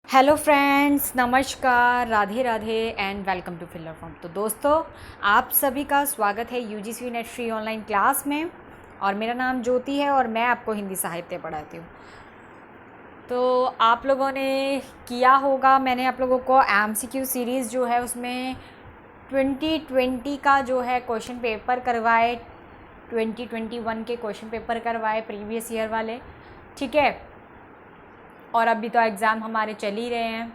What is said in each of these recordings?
Hello friends, नमस्कार, Radhe Radhe and welcome to filler form. तो दोस्तों, आप सभी का स्वागत है UGC NET free online class में। और मेरा नाम ज्योति है और मैं आपको हिंदी साहित्य पढ़ाती हूँ। तो आप लोगों ने किया होगा, मैंने आप लोगों को एमसीक्यू सीरीज़ जो है उसमें 2020 का जो है क्वेश्चन पेपर करवाए, 2021 के क्वेश्चन पेपर करवाए प्रीवियस ईयर वाले, ठीक है। और अभी तो एग्ज़ाम हमारे चल ही रहे हैं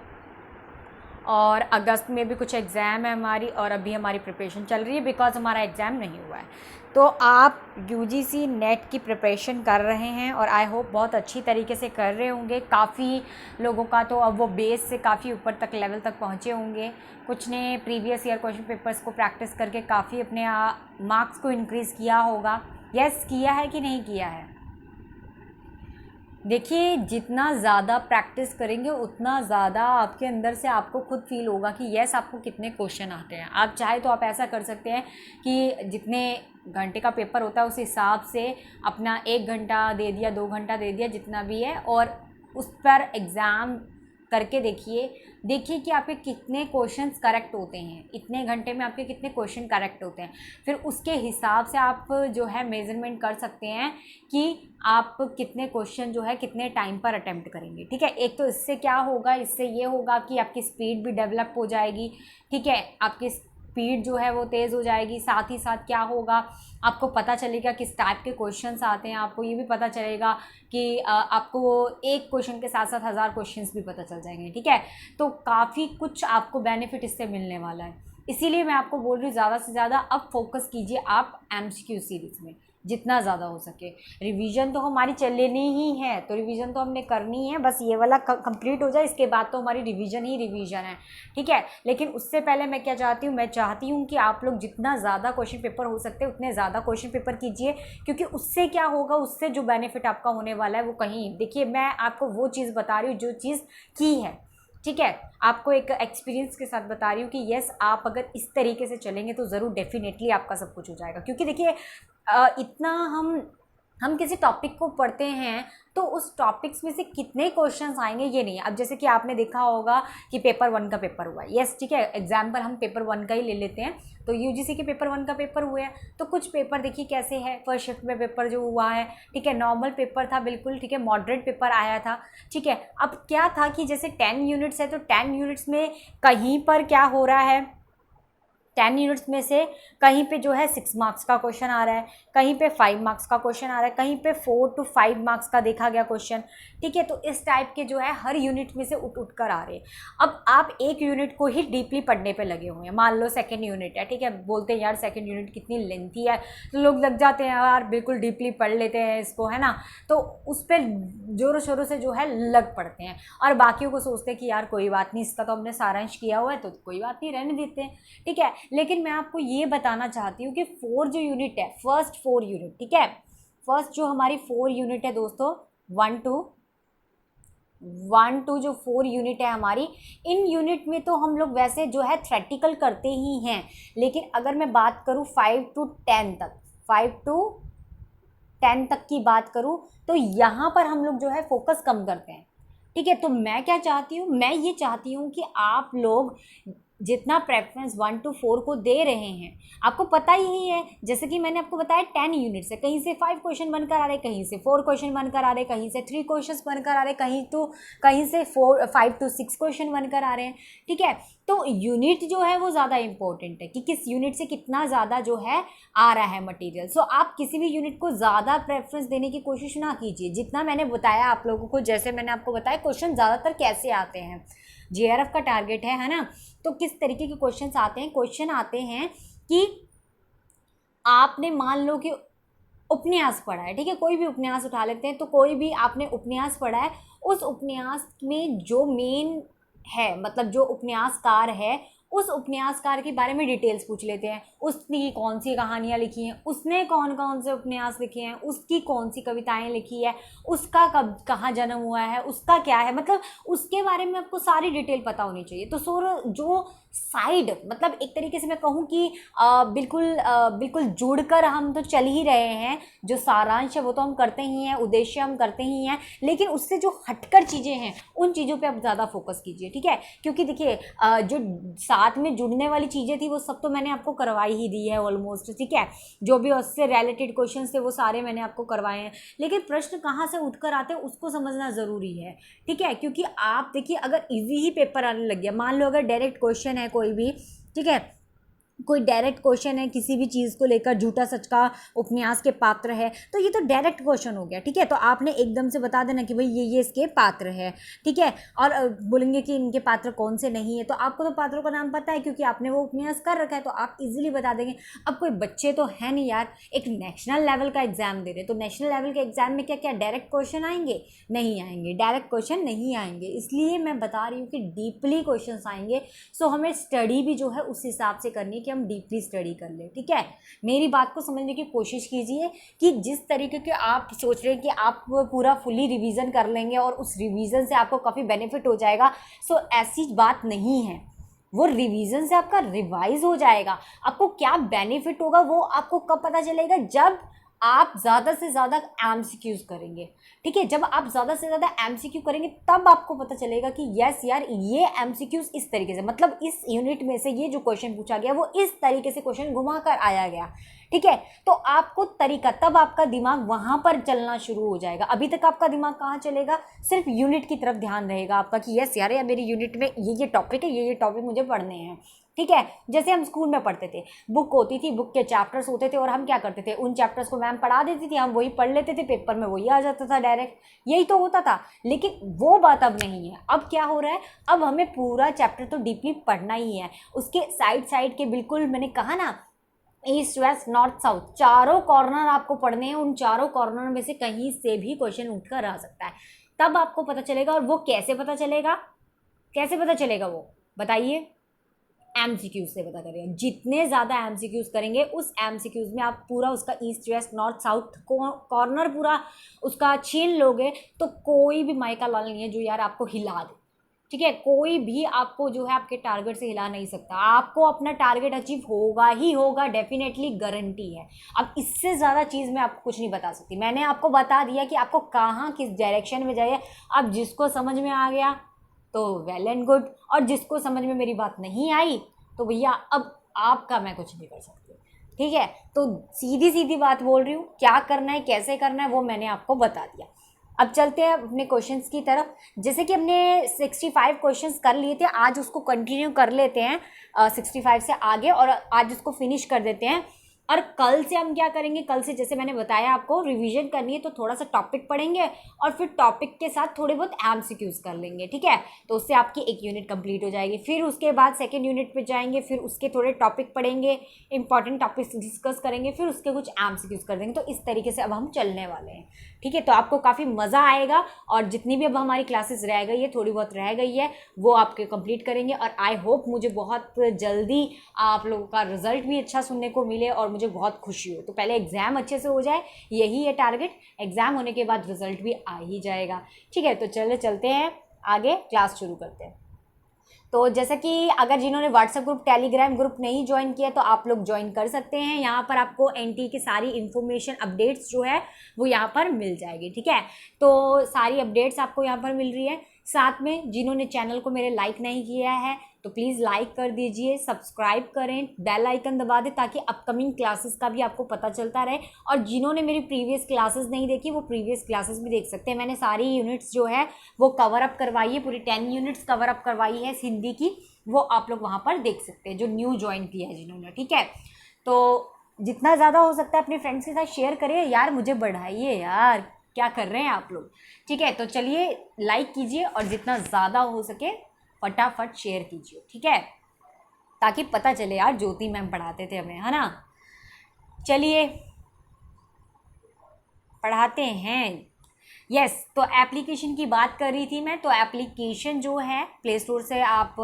और अगस्त में भी कुछ एग्ज़ाम है हमारी, और अभी हमारी प्रिपरेशन चल रही है बिकॉज़ हमारा एग्ज़ाम नहीं हुआ है। तो आप यूजीसी नेट की प्रिपरेशन कर रहे हैं और आई होप बहुत अच्छी तरीके से कर रहे होंगे। काफ़ी लोगों का तो अब वो बेस से काफ़ी ऊपर तक लेवल तक पहुँचे होंगे। कुछ ने प्रीवियस ईयर क्वेश्चन पेपर्स को प्रैक्टिस करके काफ़ी अपने मार्क्स को इंक्रीज़ किया होगा। यस, किया है कि नहीं किया है? देखिए, जितना ज़्यादा प्रैक्टिस करेंगे उतना ज़्यादा आपके अंदर से आपको खुद फील होगा कि यस, आपको कितने क्वेश्चन आते हैं। आप चाहे तो आप ऐसा कर सकते हैं कि जितने घंटे का पेपर होता है उस हिसाब से अपना 1 घंटा दे दिया, 2 घंटा दे दिया, जितना भी है, और उस पर एग्ज़ाम करके देखिए कि आपके कितने क्वेश्चंस करेक्ट होते हैं, इतने घंटे में आपके कितने क्वेश्चन करेक्ट होते हैं। फिर उसके हिसाब से आप जो है मेज़रमेंट कर सकते हैं कि आप कितने क्वेश्चन जो है कितने टाइम पर अटेम्प्ट करेंगे, ठीक है। एक तो इससे क्या होगा, इससे ये होगा कि आपकी स्पीड भी डेवलप हो जाएगी, ठीक है। आपकी स्पीड जो है वो तेज़ हो जाएगी। साथ ही साथ क्या होगा, आपको पता चलेगा किस टाइप के क्वेश्चंस आते हैं। आपको ये भी पता चलेगा कि आपको एक क्वेश्चन के साथ साथ 1000 क्वेश्चंस भी पता चल जाएंगे, ठीक है। तो काफ़ी कुछ आपको बेनिफिट इससे मिलने वाला है। इसीलिए मैं आपको बोल रही हूँ, ज़्यादा से ज़्यादा अब फोकस कीजिए आप एमसीक्यू सीरीज़ में जितना ज़्यादा हो सके। रिवीजन तो हमारी चलनी ही है, तो रिवीजन तो हमने करनी है। बस ये वाला कंप्लीट हो जाए, इसके बाद तो हमारी रिवीजन ही रिवीजन है, ठीक है। लेकिन उससे पहले मैं क्या चाहती हूँ, मैं चाहती हूँ कि आप लोग जितना ज़्यादा क्वेश्चन पेपर हो सकते हैं उतने ज़्यादा क्वेश्चन पेपर कीजिए, क्योंकि उससे क्या होगा, उससे जो बेनिफिट आपका होने वाला है वो कहीं, देखिए मैं आपको वो चीज़ बता रही हूँ जो चीज़ की है, ठीक है। आपको एक एक्सपीरियंस के साथ बता रही हूँ कि यस, आप अगर इस तरीके से चलेंगे तो ज़रूर डेफिनेटली आपका सब कुछ हो जाएगा। क्योंकि देखिए, इतना हम किसी टॉपिक को पढ़ते हैं तो उस टॉपिक्स में से कितने क्वेश्चंस आएंगे ये नहीं है। अब जैसे कि आपने देखा होगा कि पेपर 1 का पेपर हुआ, यस, ठीक है। एग्जाम्पल हम पेपर 1 का ही ले लेते हैं। तो यूजीसी के पेपर 1 का पेपर हुआ है, तो कुछ पेपर देखिए कैसे है। फर्स्ट शिफ्ट में पेपर जो हुआ है, ठीक है, नॉर्मल पेपर था बिल्कुल, ठीक है, मॉडरेट पेपर आया था, ठीक है। अब क्या था कि जैसे 10 यूनिट्स है तो 10 यूनिट्स में कहीं पर क्या हो रहा है, 10 यूनिट्स में से कहीं पे जो है 6 मार्क्स का क्वेश्चन आ रहा है, कहीं पे 5 मार्क्स का क्वेश्चन आ रहा है, कहीं पे 4 to 5 मार्क्स का देखा गया क्वेश्चन, ठीक है। तो इस टाइप के जो है हर यूनिट में से उठ कर आ रहे हैं। अब आप एक यूनिट को ही डीपली पढ़ने पे लगे हुए हैं। मान लो सेकेंड यूनिट है, ठीक है, बोलते हैं यार सेकेंड यूनिट कितनी लेंथी है, तो लोग लग जाते हैं यार बिल्कुल डीपली पढ़ लेते हैं इसको, है ना। तो उस पर जोरों शोरों से जो है लग पड़ते हैं, और बाकियों को सोचते हैं कि यार कोई बात नहीं, इसका तो हमने सारांश किया हुआ है तो कोई बात नहीं, रहने देते हैं, ठीक है। लेकिन मैं आपको ये बताना चाहती हूँ कि 4 जो यूनिट है, फर्स्ट 4 यूनिट, ठीक है, फर्स्ट जो हमारी 4 यूनिट है दोस्तों, 1 to 1 2 जो 4 यूनिट है हमारी, इन यूनिट में तो हम लोग वैसे जो है थ्योरेटिकल करते ही हैं। लेकिन अगर मैं बात करूँ 5 to 10 तक, 5 to 10 तक की बात करूँ, तो यहाँ पर हम लोग जो है फोकस कम करते हैं, ठीक है। तो मैं क्या चाहती हूँ, मैं ये चाहती हूँ कि आप लोग जितना प्रेफरेंस 1 to 4 को दे रहे हैं, आपको पता ही है, जैसे कि मैंने आपको बताया 10 यूनिट से कहीं से 5 क्वेश्चन बनकर आ रहे, कहीं से 4 क्वेश्चन बनकर आ रहे, कहीं से 3 क्वेश्चन बनकर आ रहे, कहीं से 5 to 6 क्वेश्चन बनकर आ रहे हैं, ठीक है। तो यूनिट जो है वो ज़्यादा इंपॉर्टेंट है कि किस यूनिट से कितना ज़्यादा जो है आ रहा है मटेरियल। सो आप किसी भी यूनिट को ज़्यादा प्रेफरेंस देने की कोशिश ना कीजिए। जितना मैंने बताया आप लोगों को, जैसे मैंने आपको बताया क्वेश्चन ज़्यादातर कैसे आते हैं, जेआरएफ का टारगेट है ना, तो किस तरीके के क्वेश्चंस आते हैं, क्वेश्चन आते हैं कि आपने मान लो कि उपन्यास पढ़ा है, ठीक है, कोई भी उपन्यास उठा लेते हैं, तो कोई भी आपने उपन्यास पढ़ा है, उस उपन्यास में जो मेन है, मतलब जो उपन्यासकार है उस उपन्यासकार के बारे में डिटेल्स पूछ लेते हैं, उसने कौन सी कहानियाँ लिखी हैं, उसने कौन कौन से उपन्यास लिखे हैं, उसकी कौन सी कविताएं लिखी है, उसका कब कहाँ जन्म हुआ है, उसका क्या है, मतलब उसके बारे में आपको सारी डिटेल पता होनी चाहिए। तो सो जो साइड मतलब एक तरीके से मैं कहूँ कि बिल्कुल जुड़कर हम तो चल ही रहे हैं, जो सारांश है वो तो हम करते ही हैं, उद्देश्य हम करते ही हैं, लेकिन उससे जो हटकर चीज़ें हैं उन चीज़ों पे आप ज़्यादा फोकस कीजिए, ठीक है। क्योंकि देखिए जो साथ में जुड़ने वाली चीज़ें थी वो सब तो मैंने आपको करवाई ही दी है ऑलमोस्ट, ठीक है। जो भी उससे रिलेटेड क्वेश्चन थे वो सारे मैंने आपको करवाए हैं, लेकिन प्रश्न कहाँ से उठकर आते हैं उसको समझना ज़रूरी है, ठीक है। क्योंकि आप देखिए अगर इजी ही पेपर आने लग गया, मान लो अगर डायरेक्ट क्वेश्चन है कोई भी, ठीक है, कोई डायरेक्ट क्वेश्चन है किसी भी चीज़ को लेकर, झूठा सच का उपन्यास के पात्र है, तो ये तो डायरेक्ट क्वेश्चन हो गया, ठीक है। तो आपने एकदम से बता देना कि भाई ये इसके पात्र है, ठीक है। और बोलेंगे कि इनके पात्र कौन से नहीं है, तो आपको तो पात्रों का नाम पता है क्योंकि आपने वो उपन्यास कर रखा है, तो आप इजीली बता देंगे। अब कोई बच्चे तो है नहीं यार, एक नेशनल लेवल का एग्जाम दे रहे, तो नेशनल लेवल के एग्जाम में क्या क्या डायरेक्ट क्वेश्चन आएंगे? नहीं आएंगे, डायरेक्ट क्वेश्चन नहीं आएंगे, इसलिए मैं बता रही हूँ कि डीपली क्वेश्चन आएंगे। सो हमें स्टडी भी जो है उस हिसाब से करनी है कि हम डीपली स्टडी कर लें, ठीक है। मेरी बात को समझने की कोशिश कीजिए कि जिस तरीके के आप सोच रहे हैं कि आप पूरा फुली रिवीजन कर लेंगे और उस रिवीजन से आपको काफ़ी बेनिफिट हो जाएगा, सो ऐसी बात नहीं है। वो रिवीजन से आपका रिवाइज हो जाएगा। आपको क्या बेनिफिट होगा वो आपको कब पता चलेगा? जब आप ज़्यादा से ज़्यादा एमसीक्यूज करेंगे, ठीक है। जब आप ज़्यादा से ज़्यादा एमसीक्यू करेंगे तब आपको पता चलेगा कि यस यार ये एमसीक्यूज इस तरीके से, मतलब इस यूनिट में से ये जो क्वेश्चन पूछा गया वो इस तरीके से क्वेश्चन घुमा कर आया गया, ठीक है। तो आपको तरीका, तब आपका दिमाग वहाँ पर चलना शुरू हो जाएगा। अभी तक आपका दिमाग कहाँ चलेगा? सिर्फ यूनिट की तरफ ध्यान रहेगा आपका कि यस यार मेरी यूनिट में ये टॉपिक है, ये टॉपिक मुझे पढ़ने हैं, ठीक है। जैसे हम स्कूल में पढ़ते थे, बुक होती थी, बुक के चैप्टर्स होते थे और हम क्या करते थे, उन चैप्टर्स को मैम पढ़ा देती थी, हम वही पढ़ लेते थे, पेपर में वही आ जाता था डायरेक्ट, यही तो होता था। लेकिन वो बात अब नहीं है। अब क्या हो रहा है, अब हमें पूरा चैप्टर तो डीपली पढ़ना ही है, उसके साइड साइड के बिल्कुल मैंने कहा ना ईस्ट वेस्ट नॉर्थ साउथ चारों कॉर्नर आपको पढ़ने हैं, उन चारों कॉर्नर में से कहीं से भी क्वेश्चन उठकर आ सकता है, तब आपको पता चलेगा। और वो कैसे पता चलेगा? कैसे पता चलेगा वो बताइए? एमसीक्यूज से पता करेंगे। जितने ज़्यादा एमसीक्यूज करेंगे उस एमसीक्यूज में आप पूरा उसका east west north south corner पूरा उसका छीन लोगे, तो कोई भी माइका लाल नहीं है जो यार आपको हिला दे, ठीक है। कोई भी आपको जो है आपके टारगेट से हिला नहीं सकता। आपको अपना टारगेट अचीव होगा ही होगा, डेफिनेटली गारंटी है। अब इससे ज़्यादा चीज़ मैं आपको कुछ नहीं बता सकती। मैंने आपको बता दिया कि आपको कहाँ किस डायरेक्शन में जाइए। अब जिसको समझ में आ गया तो वेल एंड गुड, और जिसको समझ में मेरी बात नहीं आई तो भैया अब आपका मैं कुछ नहीं कर सकती, ठीक है। तो सीधी सीधी बात बोल रही हूँ, क्या करना है कैसे करना है वो मैंने आपको बता दिया। अब चलते हैं अपने क्वेश्चंस की तरफ। जैसे कि हमने 65 क्वेश्चंस कर लिए थे, आज उसको कंटिन्यू कर लेते हैं 65 से आगे, और आज उसको फिनिश कर देते हैं। और कल से हम क्या करेंगे, कल से जैसे मैंने बताया आपको रिवीजन करनी है, तो थोड़ा सा टॉपिक पढ़ेंगे और फिर टॉपिक के साथ थोड़े बहुत एमसीक्यूज कर लेंगे, ठीक है। तो उससे आपकी एक यूनिट कंप्लीट हो जाएगी। फिर उसके बाद सेकेंड यूनिट पे जाएंगे, फिर उसके थोड़े टॉपिक पढ़ेंगे, इंपॉर्टेंट टॉपिक्स डिस्कस करेंगे, फिर उसके कुछ एमसीक्यूज कर देंगे। तो इस तरीके से अब हम चलने वाले हैं, ठीक है। तो आपको काफ़ी मज़ा आएगा, और जितनी भी अब हमारी क्लासेस रह गई है, थोड़ी बहुत रह गई है, वो आपके कंप्लीट करेंगे। और आई होप मुझे बहुत जल्दी आप लोगों का रिजल्ट भी अच्छा सुनने को मिले और मुझे बहुत खुशी हो। तो पहले एग्ज़ाम अच्छे से हो जाए, यही है टारगेट। एग्ज़ाम होने के बाद रिजल्ट भी आ ही जाएगा, ठीक है। तो चलते हैं आगे, क्लास शुरू करते हैं। तो जैसा कि अगर जिन्होंने व्हाट्सएप ग्रुप टेलीग्राम ग्रुप नहीं ज्वाइन किया तो आप लोग ज्वाइन कर सकते हैं। यहाँ पर आपको एनटी की सारी इन्फॉर्मेशन अपडेट्स जो है वो यहाँ पर मिल जाएगी, ठीक है। तो सारी अपडेट्स आपको यहाँ पर मिल रही है। साथ में जिन्होंने चैनल को मेरे लाइक नहीं किया है तो प्लीज़ लाइक कर दीजिए, सब्सक्राइब करें, बेल आइकन दबा दें ताकि अपकमिंग क्लासेस का भी आपको पता चलता रहे। और जिन्होंने मेरी प्रीवियस क्लासेस नहीं देखी वो प्रीवियस क्लासेस भी देख सकते हैं। मैंने सारी यूनिट्स जो है वो कवर अप करवाई है, पूरी 10 यूनिट्स कवर अप करवाई है हिंदी की, वो आप लोग वहाँ पर देख सकते हैं जो न्यू ज्वाइन किया है जिन्होंने, ठीक है। तो जितना ज़्यादा हो सकता है अपने फ्रेंड्स के साथ शेयर करिए यार, मुझे बढ़ाइए यार, क्या कर रहे हैं आप लोग, ठीक है। तो चलिए लाइक कीजिए और जितना ज़्यादा हो सके फटाफट शेयर कीजिए, ठीक है, ताकि पता चले यार ज्योति मैम पढ़ाते थे हमें, है ना। चलिए पढ़ाते हैं। यस, तो एप्लीकेशन की बात कर रही थी मैं। तो एप्लीकेशन जो है प्ले स्टोर से आप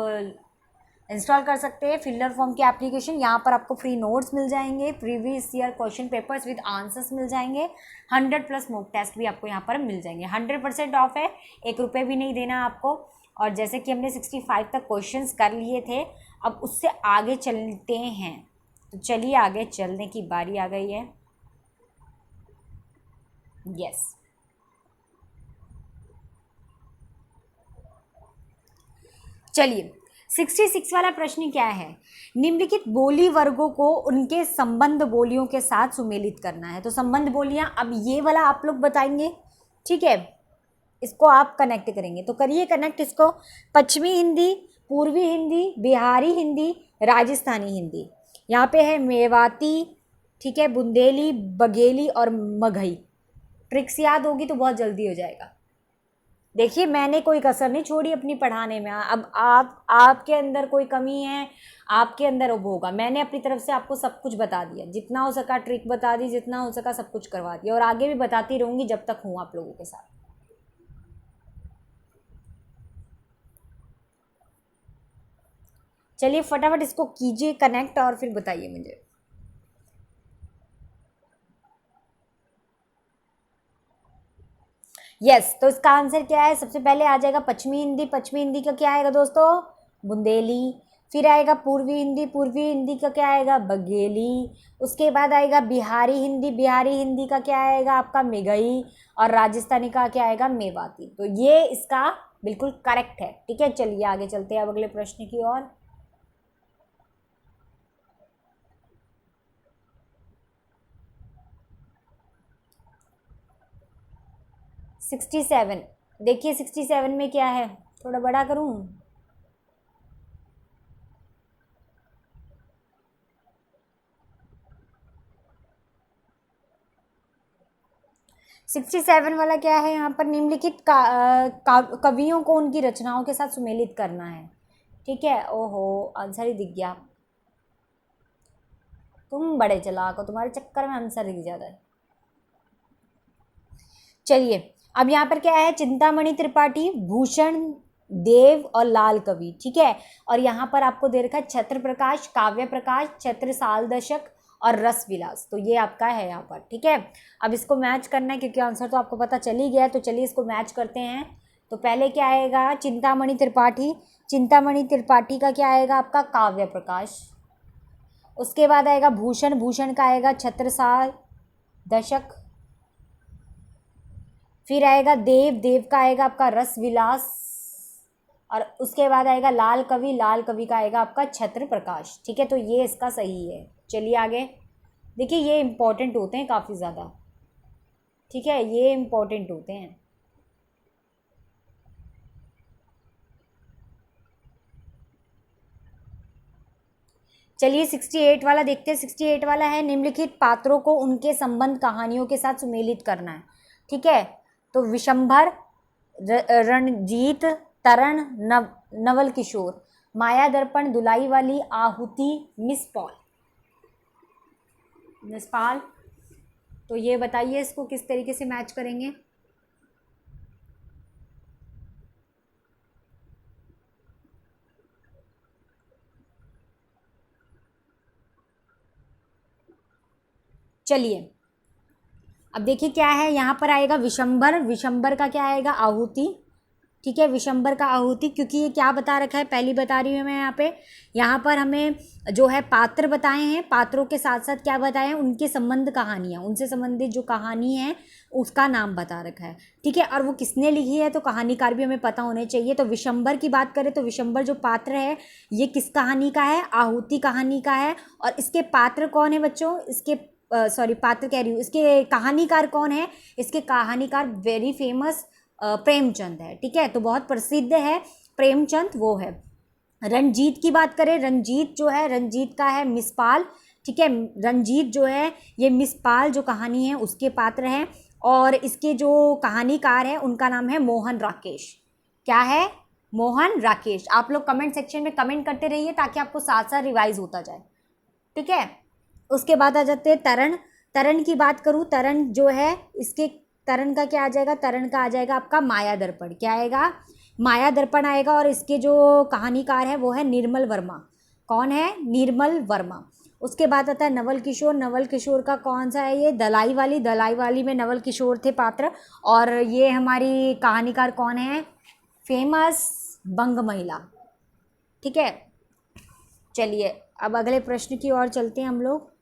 इंस्टॉल कर सकते हैं फिल्डर फॉर्म की एप्लीकेशन। यहाँ पर आपको फ्री नोट्स मिल जाएंगे, previous year question papers with answers मिल जाएंगे, 100+ मॉक टेस्ट भी आपको यहाँ पर मिल जाएंगे। 100% ऑफ है, 1 रुपये भी नहीं देना आपको। और जैसे कि हमने 65 तक क्वेश्चंस कर लिए थे, अब उससे आगे चलते हैं। तो चलिए आगे चलने की बारी आ गई है। यस, चलिए 66 वाला प्रश्न क्या है? निम्नलिखित बोली वर्गों को उनके संबंध बोलियों के साथ सुमेलित करना है। तो संबंध बोलियां अब ये वाला आप लोग बताएंगे, ठीक है, इसको आप कनेक्ट करेंगे। तो करिए कनेक्ट इसको। पश्चिमी हिंदी, पूर्वी हिंदी, बिहारी हिंदी, राजस्थानी हिंदी। यहाँ पे है मेवाती, ठीक है, बुंदेली, बघेली और मगही। ट्रिक्स याद होगी तो बहुत जल्दी हो जाएगा। देखिए मैंने कोई कसर नहीं छोड़ी अपनी पढ़ाने में। अब आपके अंदर कोई कमी है, आपके अंदर अब होगा। मैंने अपनी तरफ से आपको सब कुछ बता दिया, जितना हो सका ट्रिक बता दी, जितना हो सका सब कुछ करवा दिया, और आगे भी बताती रहूँगी जब तक हूँ आप लोगों के साथ। चलिए फटाफट इसको कीजिए कनेक्ट और फिर बताइए मुझे। यस, तो इसका आंसर क्या है? सबसे पहले आ जाएगा पश्चिमी हिंदी। पश्चिमी हिंदी का क्या आएगा दोस्तों? बुंदेली। फिर आएगा पूर्वी हिंदी। पूर्वी हिंदी का क्या आएगा? बघेली। उसके बाद आएगा बिहारी हिंदी। बिहारी हिंदी का क्या आएगा आपका? मेघई। और राजस्थानी का क्या आएगा? मेवाती। तो ये इसका बिल्कुल करेक्ट है, ठीक है। चलिए आगे चलते हैं अब अगले प्रश्न की ओर। 67, देखिए 67 में क्या है, थोड़ा बड़ा करूं? सिक्सटी सेवन वाला क्या है यहाँ पर? निम्नलिखित कवियों को उनकी रचनाओं के साथ सुमेलित करना है, ठीक है। ओहो, आंसर ही दिख गया। तुम बड़े चालाक हो, तुम्हारे चक्कर में आंसर दिख जाता है। चलिए अब यहाँ पर क्या है? चिंतामणि त्रिपाठी, भूषण देव और लाल कवि, ठीक है। और यहाँ पर आपको दे रखा है छत्र प्रकाश, काव्य प्रकाश, छत्रसाल दशक और रस विलास। तो ये आपका है यहाँ पर, ठीक है। अब इसको मैच करना है क्योंकि आंसर तो आपको पता चल ही गया, तो चलिए इसको मैच करते हैं। तो पहले क्या आएगा? चिंतामणि त्रिपाठी। चिंतामणि त्रिपाठी का क्या आएगा आपका? काव्य प्रकाश। उसके बाद आएगा भूषण। भूषण का आएगा छत्रसाल दशक। फिर आएगा देव। देव का आएगा आपका रस विलास। और उसके बाद आएगा लाल कवि। लाल कवि का आएगा आपका छत्र प्रकाश, ठीक है। तो ये इसका सही है। चलिए आगे देखिए, ये इम्पोर्टेंट होते हैं काफ़ी ज़्यादा, ठीक है, ये इम्पोर्टेंट होते हैं। चलिए 68 वाला देखते हैं। 68 वाला है निम्नलिखित पात्रों को उनके संबंध कहानियों के साथ सुमेलित करना है, ठीक है। तो विशंभर, रणजीत, तरण, नवल किशोर, माया दर्पण, दुलाई वाली, आहुति, मिस पॉल। मिस पॉल, तो ये बताइए इसको किस तरीके से मैच करेंगे? चलिए अब देखिए क्या है, यहाँ पर आएगा विशंभर। विशंभर का क्या आएगा? आहुति, ठीक है। विशंभर का आहुति, क्योंकि ये क्या बता रखा है, पहली बता रही हूँ मैं यहाँ पर हमें जो है पात्र बताए हैं, पात्रों के साथ साथ क्या बताए हैं? उनके संबंध कहानियाँ, उनसे संबंधित जो कहानी है उसका नाम बता रखा है, ठीक है। और वो किसने लिखी है तो कहानीकार भी हमें पता होने चाहिए। तो विशंभर की बात करें तो विशंभर जो पात्र है ये किस कहानी का है? आहुति कहानी का है। और इसके पात्र कौन है बच्चों? इसके सॉरी पात्र कह रही हूँ, इसके कहानीकार कौन है? इसके कहानीकार वेरी फेमस प्रेमचंद है, ठीक है। तो बहुत प्रसिद्ध है प्रेमचंद, वो है। रंजीत की बात करें, रंजीत जो है, रंजीत का है मिसपाल, ठीक है। रंजीत जो है ये मिसपाल जो कहानी है उसके पात्र हैं। और इसके जो कहानीकार हैं उनका नाम है मोहन राकेश। क्या है? मोहन राकेश। आप लोग कमेंट सेक्शन में कमेंट करते रहिए ताकि आपको साथ साथ रिवाइज होता जाए, ठीक है। उसके बाद आ जाते हैं तरण। तरण की बात करूँ, तरण जो है इसके, तरण का क्या आ जाएगा? तरण का आ जाएगा आपका माया दर्पण। क्या आएगा? माया दर्पण आएगा और इसके जो कहानीकार है वो है निर्मल वर्मा। कौन है? निर्मल वर्मा। उसके बाद आता है नवल किशोर। नवल किशोर का कौन सा है ये? दलाई वाली। दलाई वाली में नवल किशोर थे पात्र, और ये हमारी कहानीकार कौन है? फेमस बंग महिला। ठीक है, चलिए अब अगले प्रश्न की ओर चलते हैं हम लोग।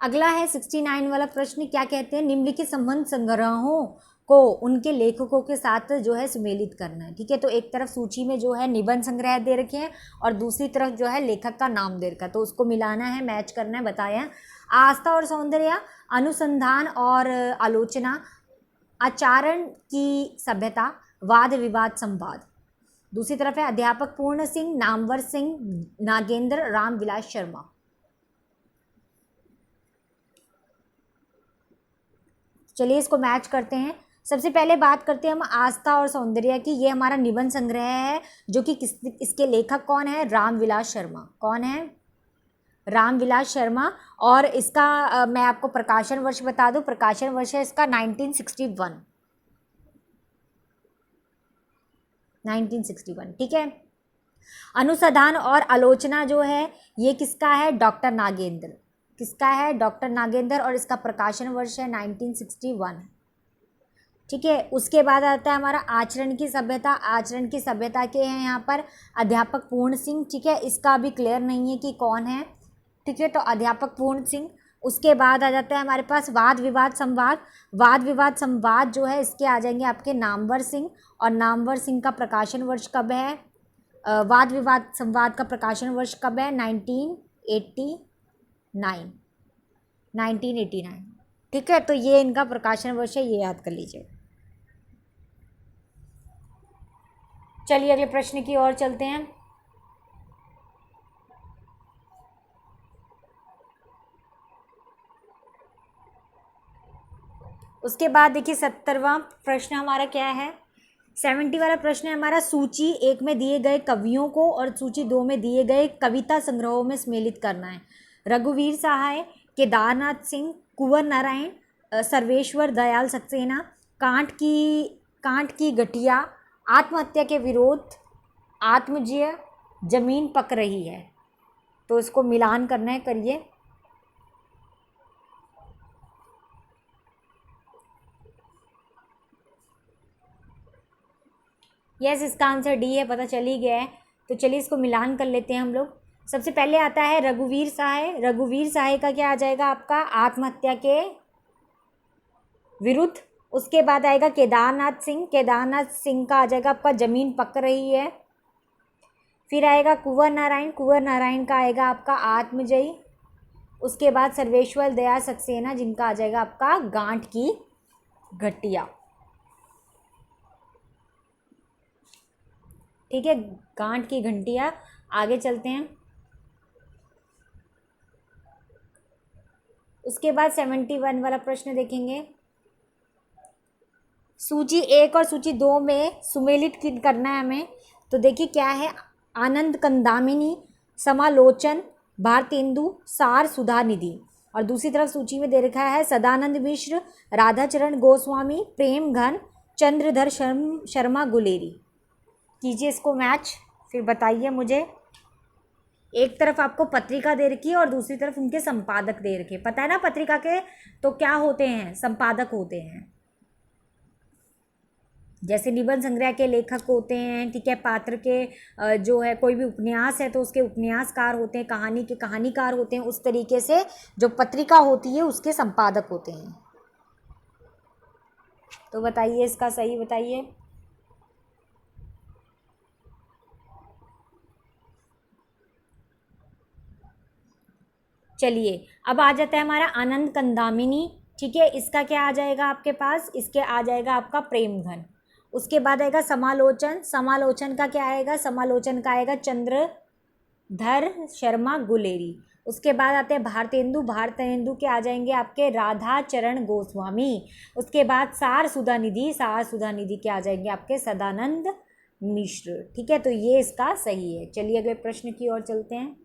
अगला है 69 वाला प्रश्न। क्या कहते हैं? निम्नलिखित संबंध संग्रहों को उनके लेखकों के साथ जो है सुमेलित करना है। ठीक है, तो एक तरफ सूची में जो है निबंध संग्रह दे रखे हैं और दूसरी तरफ जो है लेखक का नाम दे रखा है, तो उसको मिलाना है, मैच करना है। बताया आस्था और सौंदर्य, अनुसंधान और आलोचना, आचरण की सभ्यता, वाद विवाद संवाद। दूसरी तरफ है अध्यापक पूर्ण सिंह, नामवर सिंह, नागेंद्र, रामविलास शर्मा। चलिए इसको मैच करते हैं। सबसे पहले बात करते हैं हम आस्था और सौंदर्य की। ये हमारा निबंध संग्रह है जो कि इसके लेखक कौन है? रामविलास शर्मा। कौन है? रामविलास शर्मा। और इसका मैं आपको प्रकाशन वर्ष बता दूं, प्रकाशन वर्ष है इसका 1961। 1961। ठीक है। अनुसंधान और आलोचना जो है ये किसका है? डॉक्टर नागेंद्र। किसका है? डॉक्टर नागेंद्र, और इसका प्रकाशन वर्ष है 1961। ठीक है। उसके बाद आता है हमारा आचरण की सभ्यता। आचरण की सभ्यता के हैं यहाँ पर अध्यापक पूर्ण सिंह। ठीक है, इसका अभी क्लियर नहीं है कि कौन है। ठीक है, तो अध्यापक पूर्ण सिंह। उसके बाद आ जाता है हमारे पास वाद विवाद संवाद। वाद विवाद संवाद जो है इसके आ जाएंगे आपके नामवर सिंह, और नामवर सिंह का प्रकाशन वर्ष कब है? वाद विवाद संवाद का प्रकाशन वर्ष कब है? 1989। 1989। ठीक है, तो ये इनका प्रकाशन वर्ष है, ये याद कर लीजिए। चलिए अगले प्रश्न की ओर चलते हैं। उसके बाद देखिए 70वां प्रश्न हमारा क्या है? 70 वाला प्रश्न है हमारा, सूची 1 में दिए गए कवियों को और सूची 2 में दिए गए कविता संग्रहों में सम्मिलित करना है। रघुवीर सहाय, केदारनाथ सिंह, कुंवर नारायण, सर्वेश्वर दयाल सक्सेना, कांट की गठिया, आत्महत्या के विरोध, आत्मजय, जमीन पक रही है। तो इसको मिलान करना है, करिए। यस, इसका आंसर डी है, पता चल ही गया है। तो चलिए इसको मिलान कर लेते हैं हम लोग। सबसे पहले आता है रघुवीर सहाय। रघुवीर सहाय का क्या आ जाएगा आपका? आत्महत्या के विरुद्ध। उसके बाद आएगा केदारनाथ सिंह। केदारनाथ सिंह का आ जाएगा आपका जमीन पक रही है। फिर आएगा कुंवर नारायण। कुंवर नारायण का आएगा आपका आत्मजयी। उसके बाद सर्वेश्वर दयाल सक्सेना, जिनका आ जाएगा आपका गांठ की घटिया। ठीक है, गांठ की घंटिया। आगे चलते हैं। उसके बाद 71 वाला प्रश्न देखेंगे। सूची 1 और सूची 2 में सुमेलित करना है हमें। तो देखिए क्या है? आनंद कंदामिनी, समालोचन, भारतेंदु, सार, सुधा निधि। और दूसरी तरफ सूची में दे रखा है सदानंद मिश्र, राधाचरण गोस्वामी, प्रेम घन, चंद्रधर शर्मा गुलेरी। कीजिए इसको मैच, फिर बताइए मुझे। एक तरफ आपको पत्रिका दे रखी है और दूसरी तरफ उनके संपादक दे रखे। पता है ना पत्रिका के तो क्या होते हैं? संपादक होते हैं। जैसे निबंध संग्रह के लेखक होते हैं, ठीक है, पात्र के जो है कोई भी उपन्यास है तो उसके उपन्यासकार होते हैं, कहानी के कहानीकार होते हैं। उस तरीके से जो पत्रिका होती है उसके संपादक होते हैं। तो बताइए इसका सही बताइए। चलिए अब आ जाता है हमारा आनंद कंदामिनी। ठीक है, इसका क्या आ जाएगा आपके पास? इसके आ जाएगा आपका प्रेम घन। उसके बाद आएगा समालोचन। समालोचन का क्या आएगा? समालोचन का आएगा चंद्रधर शर्मा गुलेरी। उसके बाद आते हैं भारतेंदु, भारतेंदु के आ जाएंगे आपके राधा चरण गोस्वामी। उसके बाद सार सुधा निधि, सार सुधा निधि के आ जाएंगे आपके सदानंद मिश्र। ठीक है, तो ये इसका सही है। चलिए अगले प्रश्न की ओर चलते हैं।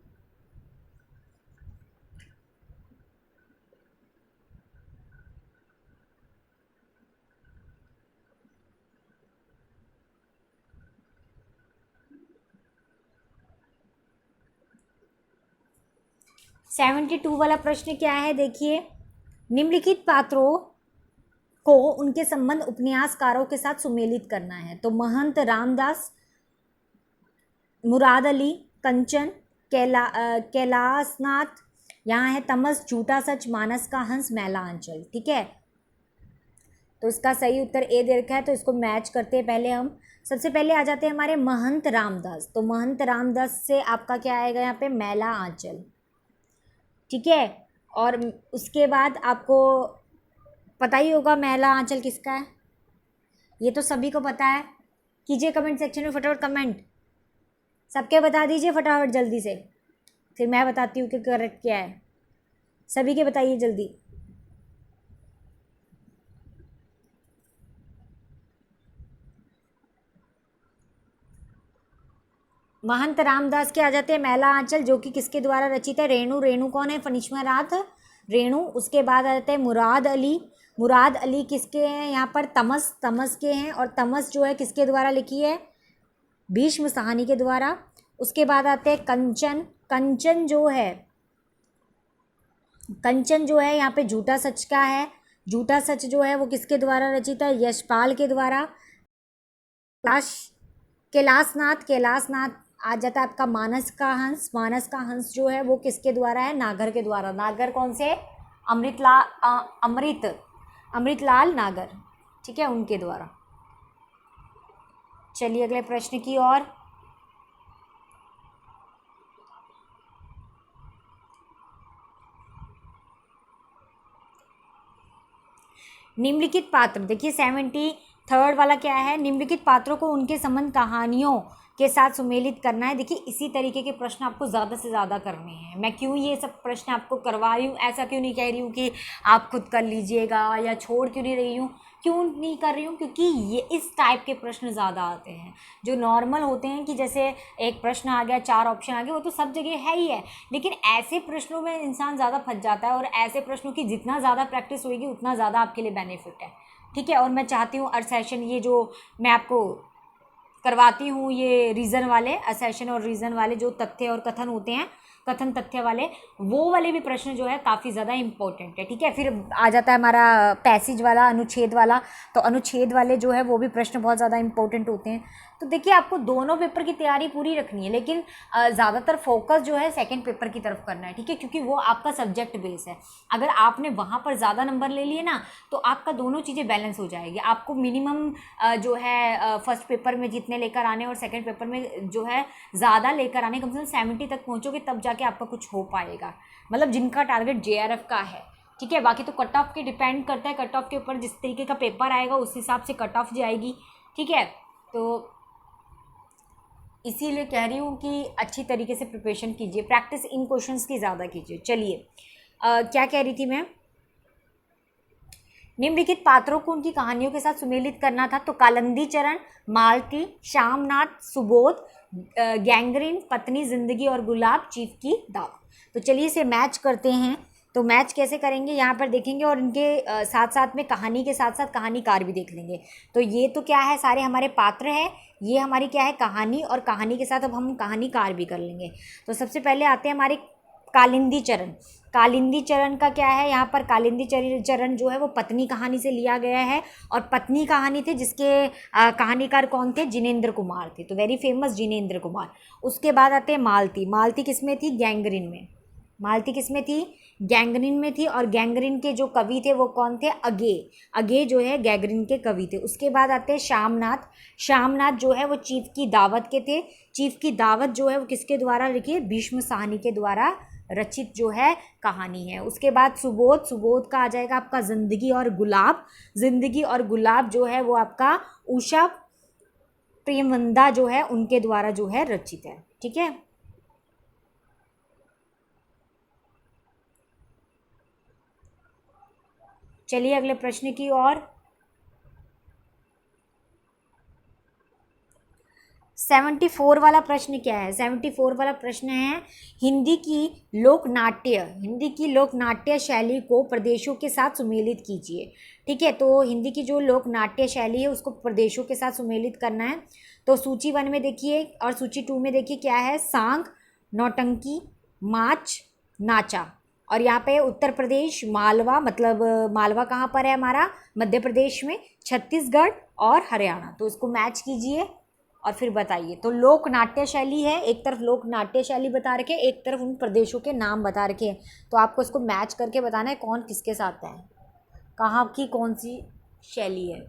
सेवेंटी टू वाला प्रश्न क्या है, देखिए। निम्नलिखित पात्रों को उनके संबंध उपन्यासकारों के साथ सुमेलित करना है। तो महंत रामदास, मुराद अली, कंचन, कैलाशनाथ, यहाँ है तमस, झूठा सच, मानस का हंस, मैला अंचल। ठीक है, तो इसका सही उत्तर ए दे रखा है, तो इसको मैच करते हैं। पहले हम सबसे पहले आ जाते हैं हमारे महंत रामदास। तो महंत रामदास से आपका क्या आएगा यहाँ पे, मैला आंचल। ठीक है, और उसके बाद आपको पता ही होगा मैला आंचल किसका है, ये तो सभी को पता है। कीजिए कमेंट सेक्शन में फटाफट कमेंट, सबके बता दीजिए फटाफट जल्दी से, फिर मैं बताती हूँ कि करेक्ट क्या है। सभी के बताइए जल्दी। महंत रामदास के आ जाते हैं मैला आंचल, जो कि किसके द्वारा रचित है, रेणु। रेणु कौन है, फणीश्वर नाथ रेणु। उसके बाद आ जाते हैं मुराद अली। मुराद अली किसके हैं यहाँ पर, तमस, तमस के हैं। और तमस जो है किसके द्वारा लिखी है, भीष्म साहनी के द्वारा। उसके बाद आते हैं कंचन। कंचन जो है, कंचन जो है यहाँ पे झूठा सच का है। झूठा सच जो है वो किसके द्वारा रचित है, यशपाल के द्वारा। कैलाशनाथ, कैलाशनाथ आ जाता है आपका मानस का हंस। मानस का हंस जो है वो किसके द्वारा है, नागर के द्वारा। नागर कौन से, अमृतलाल नागर। ठीक है, उनके द्वारा। चलिए अगले प्रश्न की ओर। निम्नलिखित पात्र, देखिए 73 वाला क्या है, निम्नलिखित पात्रों को उनके संबंध कहानियों के साथ सुमेलित करना है। देखिए इसी तरीके के प्रश्न आपको ज़्यादा से ज़्यादा करने हैं। मैं क्यों ये सब प्रश्न आपको करवा रही हूँ, ऐसा क्यों नहीं कह रही हूँ कि आप खुद कर लीजिएगा या छोड़ क्यों नहीं रही हूँ, क्यों नहीं कर रही हूँ, क्योंकि ये इस टाइप के प्रश्न ज़्यादा आते हैं। जो नॉर्मल होते हैं कि जैसे एक प्रश्न आ गया, 4 ऑप्शन आ गए, वो तो सब जगह है ही है। लेकिन ऐसे प्रश्नों में इंसान ज़्यादा फंस जाता है, और ऐसे प्रश्नों की जितना ज़्यादा प्रैक्टिस होगी उतना ज़्यादा आपके लिए बेनिफिट है। ठीक है, और मैं चाहती हूँ सेशन ये जो मैं आपको करवाती हूँ, ये रीज़न वाले असेशन और रीज़न वाले जो तथ्य और कथन होते हैं, कथन तथ्य वाले, वो वाले भी प्रश्न जो है काफ़ी ज़्यादा इंपॉर्टेंट है। ठीक है, फिर आ जाता है हमारा पैसेज वाला, अनुच्छेद वाला। तो अनुच्छेद वाले जो है वो भी प्रश्न बहुत ज़्यादा इंपॉर्टेंट होते हैं। तो देखिए आपको दोनों पेपर की तैयारी पूरी रखनी है, लेकिन ज़्यादातर फोकस जो है सेकंड पेपर की तरफ करना है। ठीक है, क्योंकि वो आपका सब्जेक्ट बेस है। अगर आपने वहाँ पर ज़्यादा नंबर ले लिए ना, तो आपका दोनों चीज़ें बैलेंस हो जाएगी। आपको मिनिमम जो है फर्स्ट पेपर में जितने लेकर आने और सेकंड पेपर में जो है ज़्यादा लेकर आने, कम से कम 70 तक पहुँचोगे तब जाके आपका कुछ हो पाएगा, मतलब जिनका टारगेट JRF का है। ठीक है, बाकी तो कट ऑफ के डिपेंड करता है, कट ऑफ के ऊपर जिस तरीके का पेपर आएगा उस हिसाब से कट ऑफ जाएगी। ठीक है, तो इसीलिए कह रही हूँ कि अच्छी तरीके से प्रिपरेशन कीजिए, प्रैक्टिस इन क्वेश्चंस की ज़्यादा कीजिए। चलिए क्या कह रही थी मैं, निम्नलिखित पात्रों को उनकी कहानियों के साथ सुमेलित करना था। तो कालिंदी चरण, मालती, श्यामनाथ, सुबोध, गैंग्रीन, पत्नी जिंदगी और गुलाब, चीफ की दावत। तो चलिए इसे मैच करते हैं। तो मैच कैसे करेंगे, यहाँ पर देखेंगे और इनके साथ साथ में कहानी के साथ साथ कहानीकार भी देख लेंगे। तो ये तो क्या है, सारे हमारे पात्र हैं, ये हमारी क्या है कहानी, और कहानी के साथ अब हम कहानीकार भी कर लेंगे। तो सबसे पहले आते हैं हमारे कालिंदी चरण। कालिंदी चरण का क्या है, यहाँ पर कालिंदी चरण जो है वो पत्नी कहानी से लिया गया है, और पत्नी कहानी थे जिसके कहानीकार कौन थे, जिनेंद्र कुमार थे। तो वेरी फेमस जिनेंद्र कुमार। उसके बाद आते हैं मालती। मालती किस में थी, गैंग्रीन में। मालती किस में थी, गैंग्रीन में थी। और गैंग्रीन के जो कवि थे वो कौन थे, अगे। अगे जो है गैंग्रीन के कवि थे। उसके बाद आते हैं श्यामनाथ। श्यामनाथ जो है वो चीफ की दावत के थे। चीफ की दावत जो है वो किसके द्वारा लिखी है, भीष्म साहनी के द्वारा रचित जो है कहानी है। उसके बाद सुबोध। सुबोध का आ जाएगा आपका जिंदगी और गुलाब। जिंदगी और गुलाब जो है वो आपका उषा प्रेमवंदा जो है उनके द्वारा जो है रचित है। ठीक है, चलिए अगले प्रश्न की ओर। 74 वाला प्रश्न क्या है? 74 वाला प्रश्न है, हिंदी की लोक नाट्य शैली को प्रदेशों के साथ सुमेलित कीजिए। ठीक है, तो हिंदी की जो लोक नाट्य शैली है उसको प्रदेशों के साथ सुमेलित करना है। तो सूची 1 में देखिए और सूची 2 में देखिए क्या है, सांग, नौटंकी, माच, नाचा। और यहाँ पे उत्तर प्रदेश, मालवा, मतलब मालवा कहाँ पर है हमारा? मध्य प्रदेश में, छत्तीसगढ़ और हरियाणा। तो इसको मैच कीजिए और फिर बताइए। तो लोक नाट्य शैली है, एक तरफ लोक नाट्य शैली बता रखे, एक तरफ उन प्रदेशों के नाम बता रखे हैं। तो आपको इसको मैच करके बताना है कौन किसके साथ है, कहाँ की कौन सी शैली है।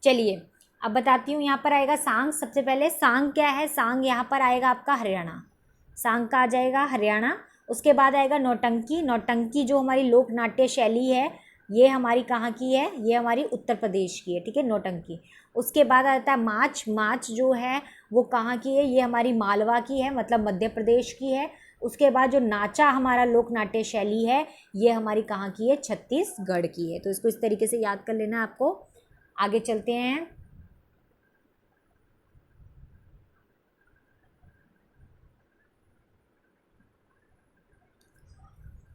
चलिए अब बताती हूँ। यहाँ पर आएगा सांग। सबसे पहले सांग क्या है? सांग यहाँ पर आएगा आपका हरियाणा, सांग का आ जाएगा हरियाणा। उसके बाद आएगा नौटंकी। नौटंकी जो हमारी लोक नाट्य शैली है ये हमारी कहाँ की है? ये हमारी उत्तर प्रदेश की है। ठीक है, नौटंकी। उसके बाद आता है माच। माच जो है वो कहाँ की है? ये हमारी मालवा की है, मतलब मध्य प्रदेश की है। उसके बाद जो नाचा हमारा लोक नाट्य शैली है ये हमारी कहाँ की है? छत्तीसगढ़ की है। तो इसको इस तरीके से याद कर लेना है आपको। आगे चलते हैं।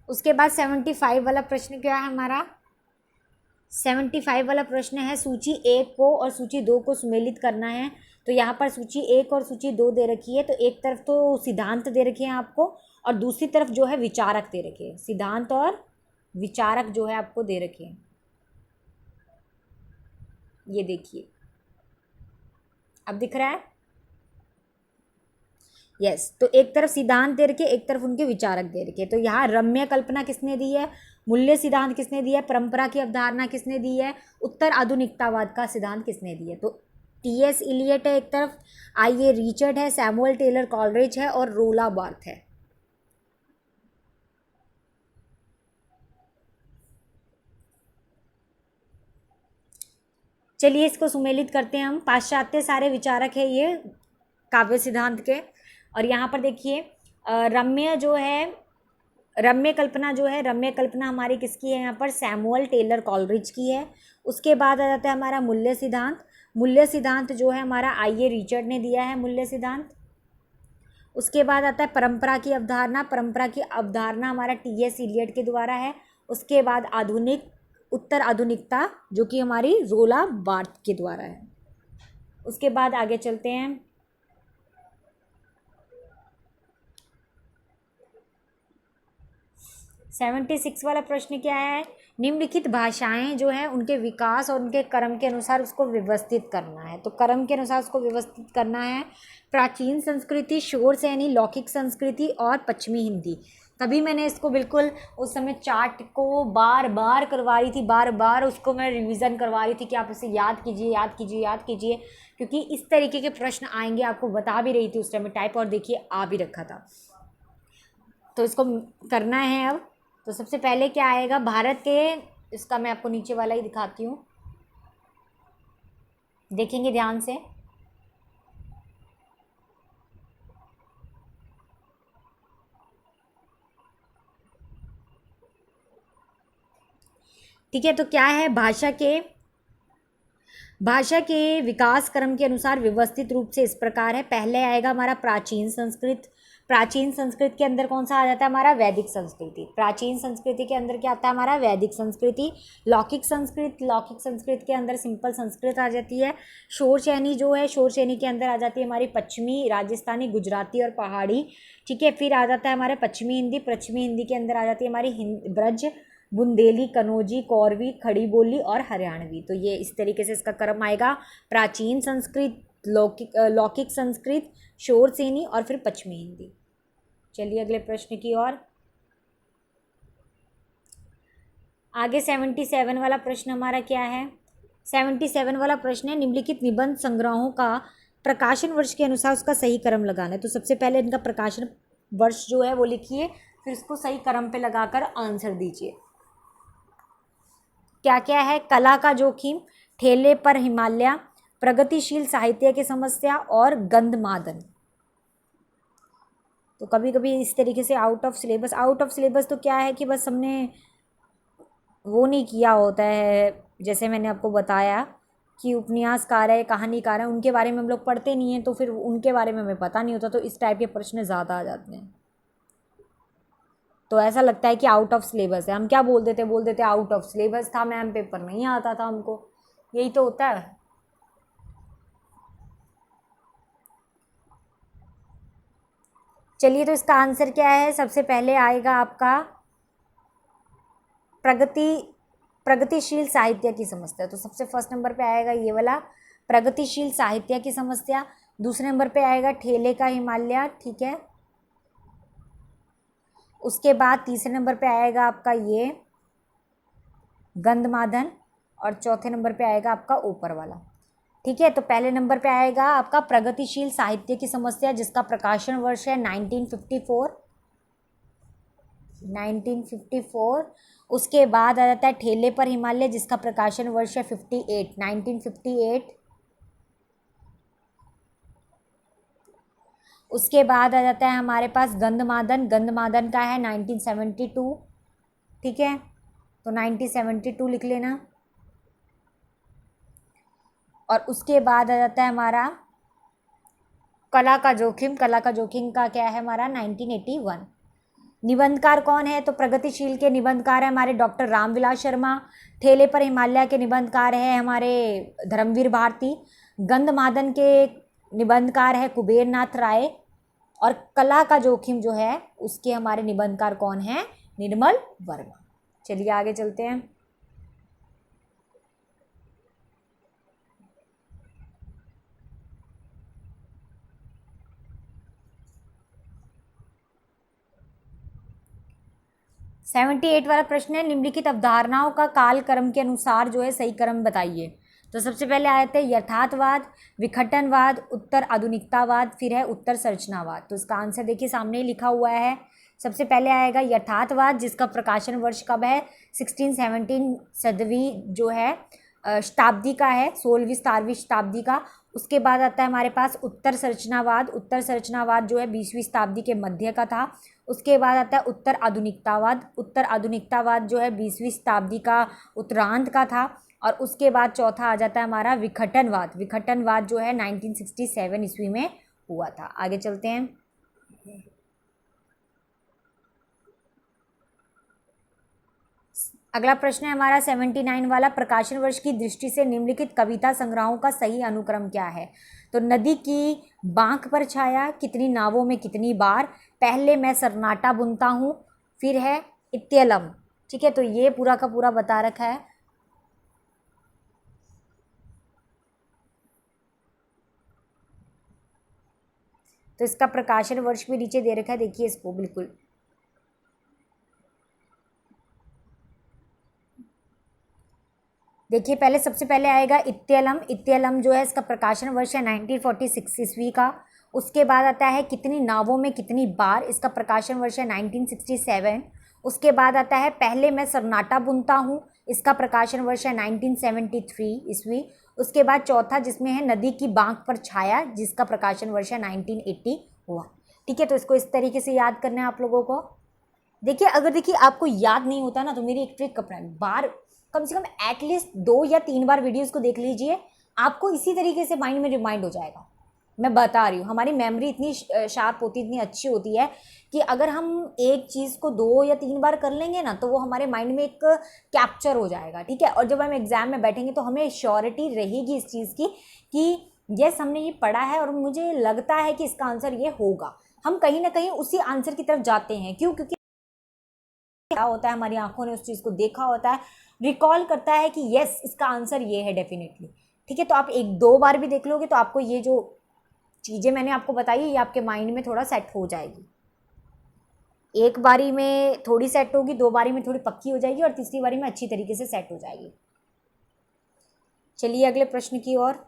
उसके बाद 75 वाला प्रश्न क्या है हमारा? 75 वाला प्रश्न है, सूची 1 को और सूची 2 को सुमेलित करना है। तो यहाँ पर सूची 1 और सूची 2 दे रखी है। तो एक तरफ तो सिद्धांत दे रखे हैं आपको और दूसरी तरफ जो है विचारक दे रखे हैं। सिद्धांत और विचारक जो है आपको दे रखे हैं, ये देखिए अब दिख रहा है। यस, तो एक तरफ सिद्धांत दे रखे, एक तरफ उनके विचारक दे रखे। तो यहाँ रम्य कल्पना किसने दी है? मूल्य सिद्धांत किसने दिया है? परंपरा की अवधारणा किसने दी है? उत्तर आधुनिकतावाद का सिद्धांत किसने दिया है? तो टी.एस. इलियट है एक तरफ, आई.ए. रिचर्ड है, सैमुअल टेलर कॉलरिज है और रोला बार्थ है। चलिए इसको सुमेलित करते हैं हम। पाश्चात्य सारे विचारक है ये काव्य सिद्धांत के। और यहाँ पर देखिए रम्य जो है, रम्य कल्पना जो है, रम्य कल्पना हमारी किसकी है? यहाँ पर सैमुअल टेलर कॉलरिज की है। उसके बाद आ जाता है हमारा मूल्य सिद्धांत। मूल्य सिद्धांत जो है हमारा आई.ए. रिचर्ड ने दिया है मूल्य सिद्धांत। उसके बाद आता है परंपरा की अवधारणा। परंपरा की अवधारणा हमारा टी.एस. इलियट के द्वारा है। उसके बाद आधुनिक, उत्तर आधुनिकता जो कि हमारी रोला बार्थ के द्वारा है। उसके बाद आगे चलते हैं। 76 वाला प्रश्न क्या है? निम्नलिखित भाषाएं जो है उनके विकास और उनके क्रम के अनुसार उसको व्यवस्थित करना है। तो क्रम के अनुसार उसको व्यवस्थित करना है। प्राचीन संस्कृति, शोर सैनी, लौकिक संस्कृति और पश्चिमी हिंदी। तभी मैंने इसको बिल्कुल उस समय चार्ट को बार बार करवा रही थी, बार बार उसको मैं रिवीजन करवा रही थी कि आप इसे याद कीजिए, याद कीजिए, याद कीजिए, क्योंकि इस तरीके के प्रश्न आएंगे। आपको बता भी रही थी उस टाइम में टाइप, और देखिए आ भी रखा था। तो इसको करना है अब। तो सबसे पहले क्या आएगा भारत के, इसका मैं आपको नीचे वाला ही दिखाती हूँ, देखेंगे ध्यान से। ठीक है, तो क्या है? भाषा के विकास क्रम के अनुसार व्यवस्थित रूप से इस प्रकार है। पहले आएगा हमारा प्राचीन संस्कृत। प्राचीन संस्कृत के अंदर कौन सा आ जाता है? हमारा वैदिक संस्कृति। प्राचीन संस्कृति के अंदर क्या आता है? हमारा वैदिक संस्कृति। लौकिक संस्कृत, लौकिक संस्कृत के अंदर सिंपल संस्कृत आ जाती है। शोर शैनी जो है, शोर शैनी के अंदर आ जाती है हमारी पश्चिमी, राजस्थानी, गुजराती और पहाड़ी। ठीक है, फिर आ जाता है हमारे पश्चिमी हिंदी। पश्चिमी हिंदी के अंदर आ जाती है हमारी ब्रज, बुंदेली, कनौजी, कौरवी, खड़ी बोली और हरियाणवी। तो ये इस तरीके से इसका क्रम आएगा। प्राचीन संस्कृत, लौकिक संस्कृत, शोर सेनी और फिर पश्चिमी हिंदी। चलिए अगले प्रश्न की ओर। आगे 77 वाला प्रश्न हमारा क्या है? 77 वाला प्रश्न है, निम्नलिखित निबंध संग्रहों का प्रकाशन वर्ष के अनुसार उसका सही क्रम लगाना है। तो सबसे पहले इनका प्रकाशन वर्ष जो है वो लिखिए, फिर इसको सही क्रम पे लगाकर आंसर दीजिए। क्या क्या है? कला का जोखिम, ठेले पर हिमालय, प्रगतिशील साहित्य की समस्या और गंधमादन। तो कभी कभी इस तरीके से आउट ऑफ सिलेबस तो क्या है कि बस हमने वो नहीं किया होता है, जैसे मैंने आपको बताया कि उपन्यासकार है, कहानीकार है, उनके बारे में हम लोग पढ़ते नहीं हैं, तो फिर उनके बारे में हमें पता नहीं होता, तो इस टाइप के प्रश्न ज़्यादा आ जाते हैं। तो ऐसा लगता है कि आउट ऑफ सिलेबस है, हम क्या बोल देते आउट ऑफ सिलेबस था मैम, पेपर नहीं आता था हमको, यही तो होता है। चलिए, तो इसका आंसर क्या है? सबसे पहले आएगा आपका प्रगति प्रगतिशील साहित्य की समस्या। तो सबसे फर्स्ट नंबर पे आएगा ये वाला प्रगतिशील साहित्य की समस्या। दूसरे नंबर पे आएगा ठेले का हिमालय, ठीक है। उसके बाद तीसरे नंबर पे आएगा आपका ये गंधमादन, और चौथे नंबर पे आएगा आपका ऊपर वाला, ठीक है। तो पहले नंबर पे आएगा आपका प्रगतिशील साहित्य की समस्या, जिसका प्रकाशन वर्ष है 1954। उसके बाद आ जाता है ठेले पर हिमालय, जिसका प्रकाशन वर्ष है 1958। उसके बाद आ जाता है हमारे पास गंधमादन का है 1972, ठीक है। तो 1972 लिख लेना। और उसके बाद आ जाता है हमारा कला का जोखिम का क्या है हमारा 1981। निबंधकार कौन है? तो प्रगतिशील के निबंधकार है हमारे डॉक्टर रामविलास शर्मा। ठेले पर हिमालय के निबंधकार है हमारे धर्मवीर भारती। गंधमादन के निबंधकार है कुबेर नाथ राय। और कला का जोखिम जो है उसके हमारे निबंधकार कौन है? निर्मल वर्मा। चलिए आगे चलते हैं। सेवेंटी 78 वाला प्रश्न है, निम्नलिखित अवधारणाओं का काल क्रम के अनुसार जो है सही क्रम बताइए। तो सबसे पहले आए थे यथार्थवाद, विघटनवाद, उत्तर आधुनिकतावाद, फिर है उत्तर संरचनावाद। तो इसका आंसर देखिए सामने ही लिखा हुआ है। सबसे पहले आएगा यथार्थवाद, जिसका प्रकाशन वर्ष कब है? 1617 सदवी जो है शताब्दी का है, 16वीं 17वीं शताब्दी का। उसके बाद आता है हमारे पास उत्तर संरचनावाद जो है 20वीं शताब्दी के मध्य का था। उसके बाद आता है उत्तर आधुनिकतावाद जो है 20वीं शताब्दी का उत्तरार्ध का था। और उसके बाद चौथा आ जाता है हमारा विघटनवाद जो है 1967 ईस्वी में हुआ था। आगे चलते हैं। अगला प्रश्न है हमारा 79 वाला, प्रकाशन वर्ष की दृष्टि से निम्नलिखित कविता संग्रहों का सही अनुक्रम क्या है? तो नदी की बांक पर छाया, कितनी नावों में कितनी बार, पहले मैं सरनाटा बुनता हूँ, फिर है इत्यलम, ठीक है। तो ये पूरा का पूरा बता रखा है। तो इसका प्रकाशन वर्ष भी नीचे दे रखा है, देखिए इसको बिल्कुल। देखिए पहले सबसे पहले आएगा इत्यलम जो है इसका प्रकाशन वर्ष है 1946 ईस्वी का। उसके बाद आता है कितनी नावों में कितनी बार, इसका प्रकाशन वर्ष है 1967। उसके बाद आता है पहले मैं सरनाटा बुनता हूँ, इसका प्रकाशन वर्ष है 1973 ईस्वी। उसके बाद चौथा जिसमें है नदी की बांक पर छाया, जिसका प्रकाशन वर्ष है 1980 हुआ, ठीक है। तो इसको इस तरीके से याद करना है आप लोगों को। देखिए अगर देखिए आपको याद नहीं होता ना, तो मेरी एक ट्रिक अपना बार कम से कम एटलीस्ट 2 या 3 बार वीडियोस को देख लीजिए, आपको इसी तरीके से माइंड में रिमाइंड हो जाएगा। मैं बता रही हूँ, हमारी मेमोरी इतनी शार्प होती, इतनी अच्छी होती है कि अगर हम एक चीज़ को 2 या 3 बार कर लेंगे ना, तो वो हमारे माइंड में एक कैप्चर हो जाएगा, ठीक है। और जब हम एग्जाम में बैठेंगे तो हमें श्योरिटी रहेगी इस चीज़ की कि यस हमने ये पढ़ा है और मुझे लगता है कि इसका आंसर ये होगा। हम कहीं ना कहीं उसी आंसर की तरफ जाते हैं। क्यों? क्योंकि क्या होता है, हमारी आंखों ने उस चीज़ को देखा होता है, रिकॉल करता है कि यस इसका आंसर ये है डेफिनेटली, ठीक है। तो आप 1-2 बार भी देख लोगे तो आपको ये जो चीज़ें मैंने आपको बताई ये आपके माइंड में थोड़ा सेट हो जाएगी। एक बारी में थोड़ी सेट होगी, 2 बारी में थोड़ी पक्की हो जाएगी, और तीसरी बारी में अच्छी तरीके से सेट हो जाएगी। चलिए अगले प्रश्न की ओर।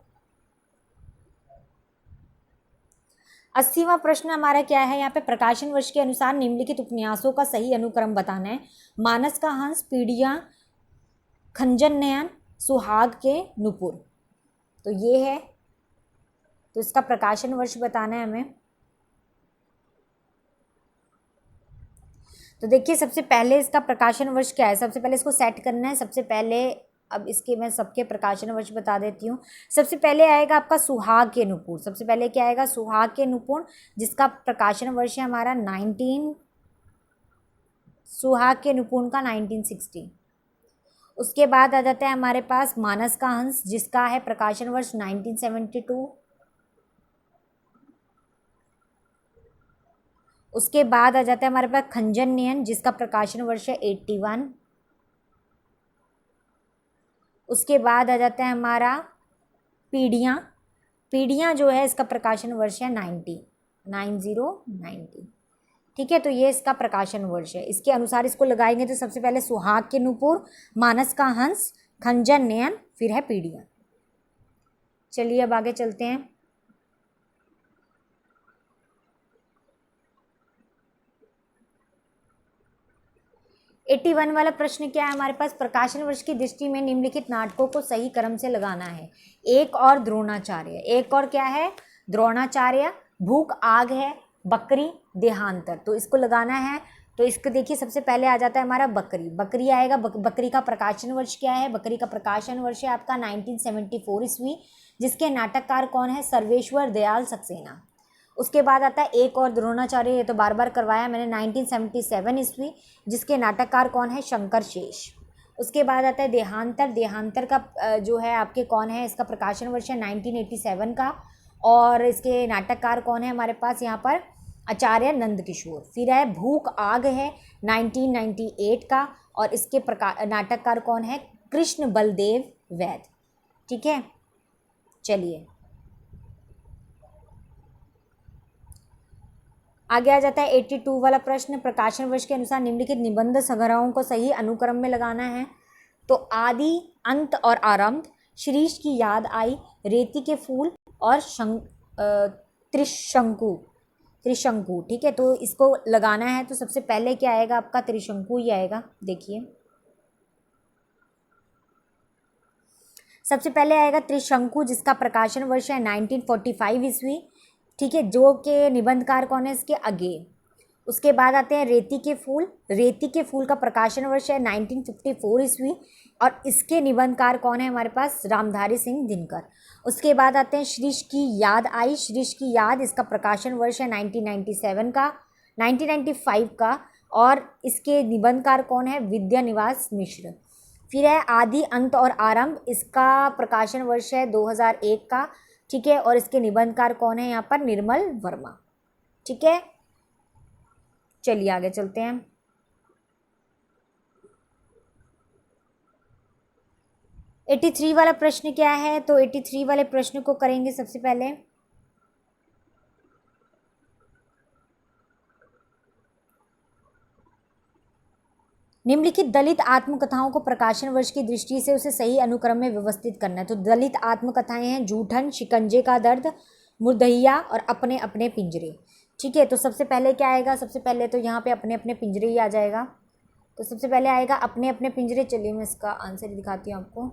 80वां प्रश्न हमारा क्या है? यहाँ पे प्रकाशन वर्ष के अनुसार निम्नलिखित उपन्यासों का सही अनुक्रम बताना है। मानस का हंस, पीढ़ियाँ, खंजन नयन, सुहाग के नुपुर। तो ये है, तो इसका प्रकाशन वर्ष बताना है हमें। तो देखिए सबसे पहले इसका प्रकाशन वर्ष क्या है, सबसे पहले इसको सेट करना है। सबसे पहले अब इसके मैं सबके प्रकाशन वर्ष बता देती हूँ। सबसे पहले आएगा आपका सुहाग के नुपुर। सबसे पहले क्या आएगा, सुहाग के नुपुर, जिसका प्रकाशन वर्ष है हमारा सुहाग के नुपुर का 1960। उसके बाद आ जाता है हमारे पास मानस का हंस, जिसका है प्रकाशन वर्ष 1972। उसके बाद आ जाता है हमारे पास खंजन नयन, जिसका प्रकाशन वर्ष है 81। उसके बाद आ जाता है हमारा पीढ़ियाँ। पीढ़ियाँ जो है इसका प्रकाशन वर्ष है 90। ठीक है, तो ये इसका प्रकाशन वर्ष है। इसके अनुसार इसको लगाएंगे तो सबसे पहले सुहाग के नुपुर, मानस का हंस, खंजन नयन, फिर है पीढ़ियाँ। चलिए अब आगे चलते हैं। एट्टी वन वाला प्रश्न क्या है हमारे पास, प्रकाशन वर्ष की दृष्टि में निम्नलिखित नाटकों को सही क्रम से लगाना है। एक और द्रोणाचार्य, एक और क्या है, द्रोणाचार्य, भूख आग है, बकरी, देहांतर, तो इसको लगाना है। तो इसको देखिए सबसे पहले आ जाता है हमारा बकरी। बकरी आएगा, बकरी का प्रकाशन वर्ष क्या है, बकरी का प्रकाशन वर्ष है आपका 1974 ईस्वी, जिसके नाटककार कौन है, सर्वेश्वर दयाल सक्सेना। उसके बाद आता है एक और द्रोणाचार्य, ये तो बार बार करवाया मैंने, 1977 ईस्वी, जिसके नाटककार कौन है, शंकर शेष। उसके बाद आता है देहांतर। देहांतर का जो है आपके कौन है, इसका प्रकाशन वर्ष है 1987 का, और इसके नाटककार कौन है हमारे पास यहाँ पर, आचार्य नंद किशोर। फिर है भूख आग है 1998 का, और इसके नाटककार कौन है, कृष्ण बलदेव वैद। ठीक है, चलिए आगे आ जाता है 82 वाला प्रश्न, प्रकाशन वर्ष के अनुसार निम्नलिखित निबंध संग्रहों को सही अनुक्रम में लगाना है। तो आदि, अंत और आरंभ, शिरीष की याद आई, रेती के फूल, और त्रिशंकु। ठीक है, तो इसको लगाना है। तो सबसे पहले क्या आएगा आपका, त्रिशंकु ही आएगा। देखिए सबसे पहले आएगा त्रिशंकु, जिसका प्रकाशन वर्ष है 1945 ईस्वी। ठीक है, जो के निबंधकार कौन है, इसके आगे। उसके बाद आते हैं रेती के फूल। रेती के फूल का प्रकाशन वर्ष है 1954 ईस्वी, और इसके निबंधकार कौन है हमारे पास, रामधारी सिंह दिनकर। उसके बाद आते हैं श्रीश की याद आई। श्रीश की याद, इसका प्रकाशन वर्ष है 1995 का, और इसके निबंधकार कौन है, विद्यानिवास मिश्र। फिर है आदि, अंत और आरंभ, इसका प्रकाशन वर्ष है 2001 का। ठीक है, और इसके निबंधकार कौन है यहाँ पर, निर्मल वर्मा। ठीक है, चलिए आगे चलते हैं। एटी थ्री वाला प्रश्न क्या है, तो 83 वाले प्रश्न को करेंगे सबसे पहले। निम्नलिखित दलित आत्मकथाओं को प्रकाशन वर्ष की दृष्टि से उसे सही अनुक्रम में व्यवस्थित करना है। तो दलित आत्मकथाएं हैं जूठन, शिकंजे का दर्द, मुर्दहिया और अपने अपने पिंजरे। ठीक है, तो सबसे पहले क्या आएगा, सबसे पहले तो यहाँ पे अपने अपने पिंजरे ही आ जाएगा। तो सबसे पहले आएगा अपने अपने पिंजरे। चलिए मैं इसका आंसर दिखाती हूँ आपको।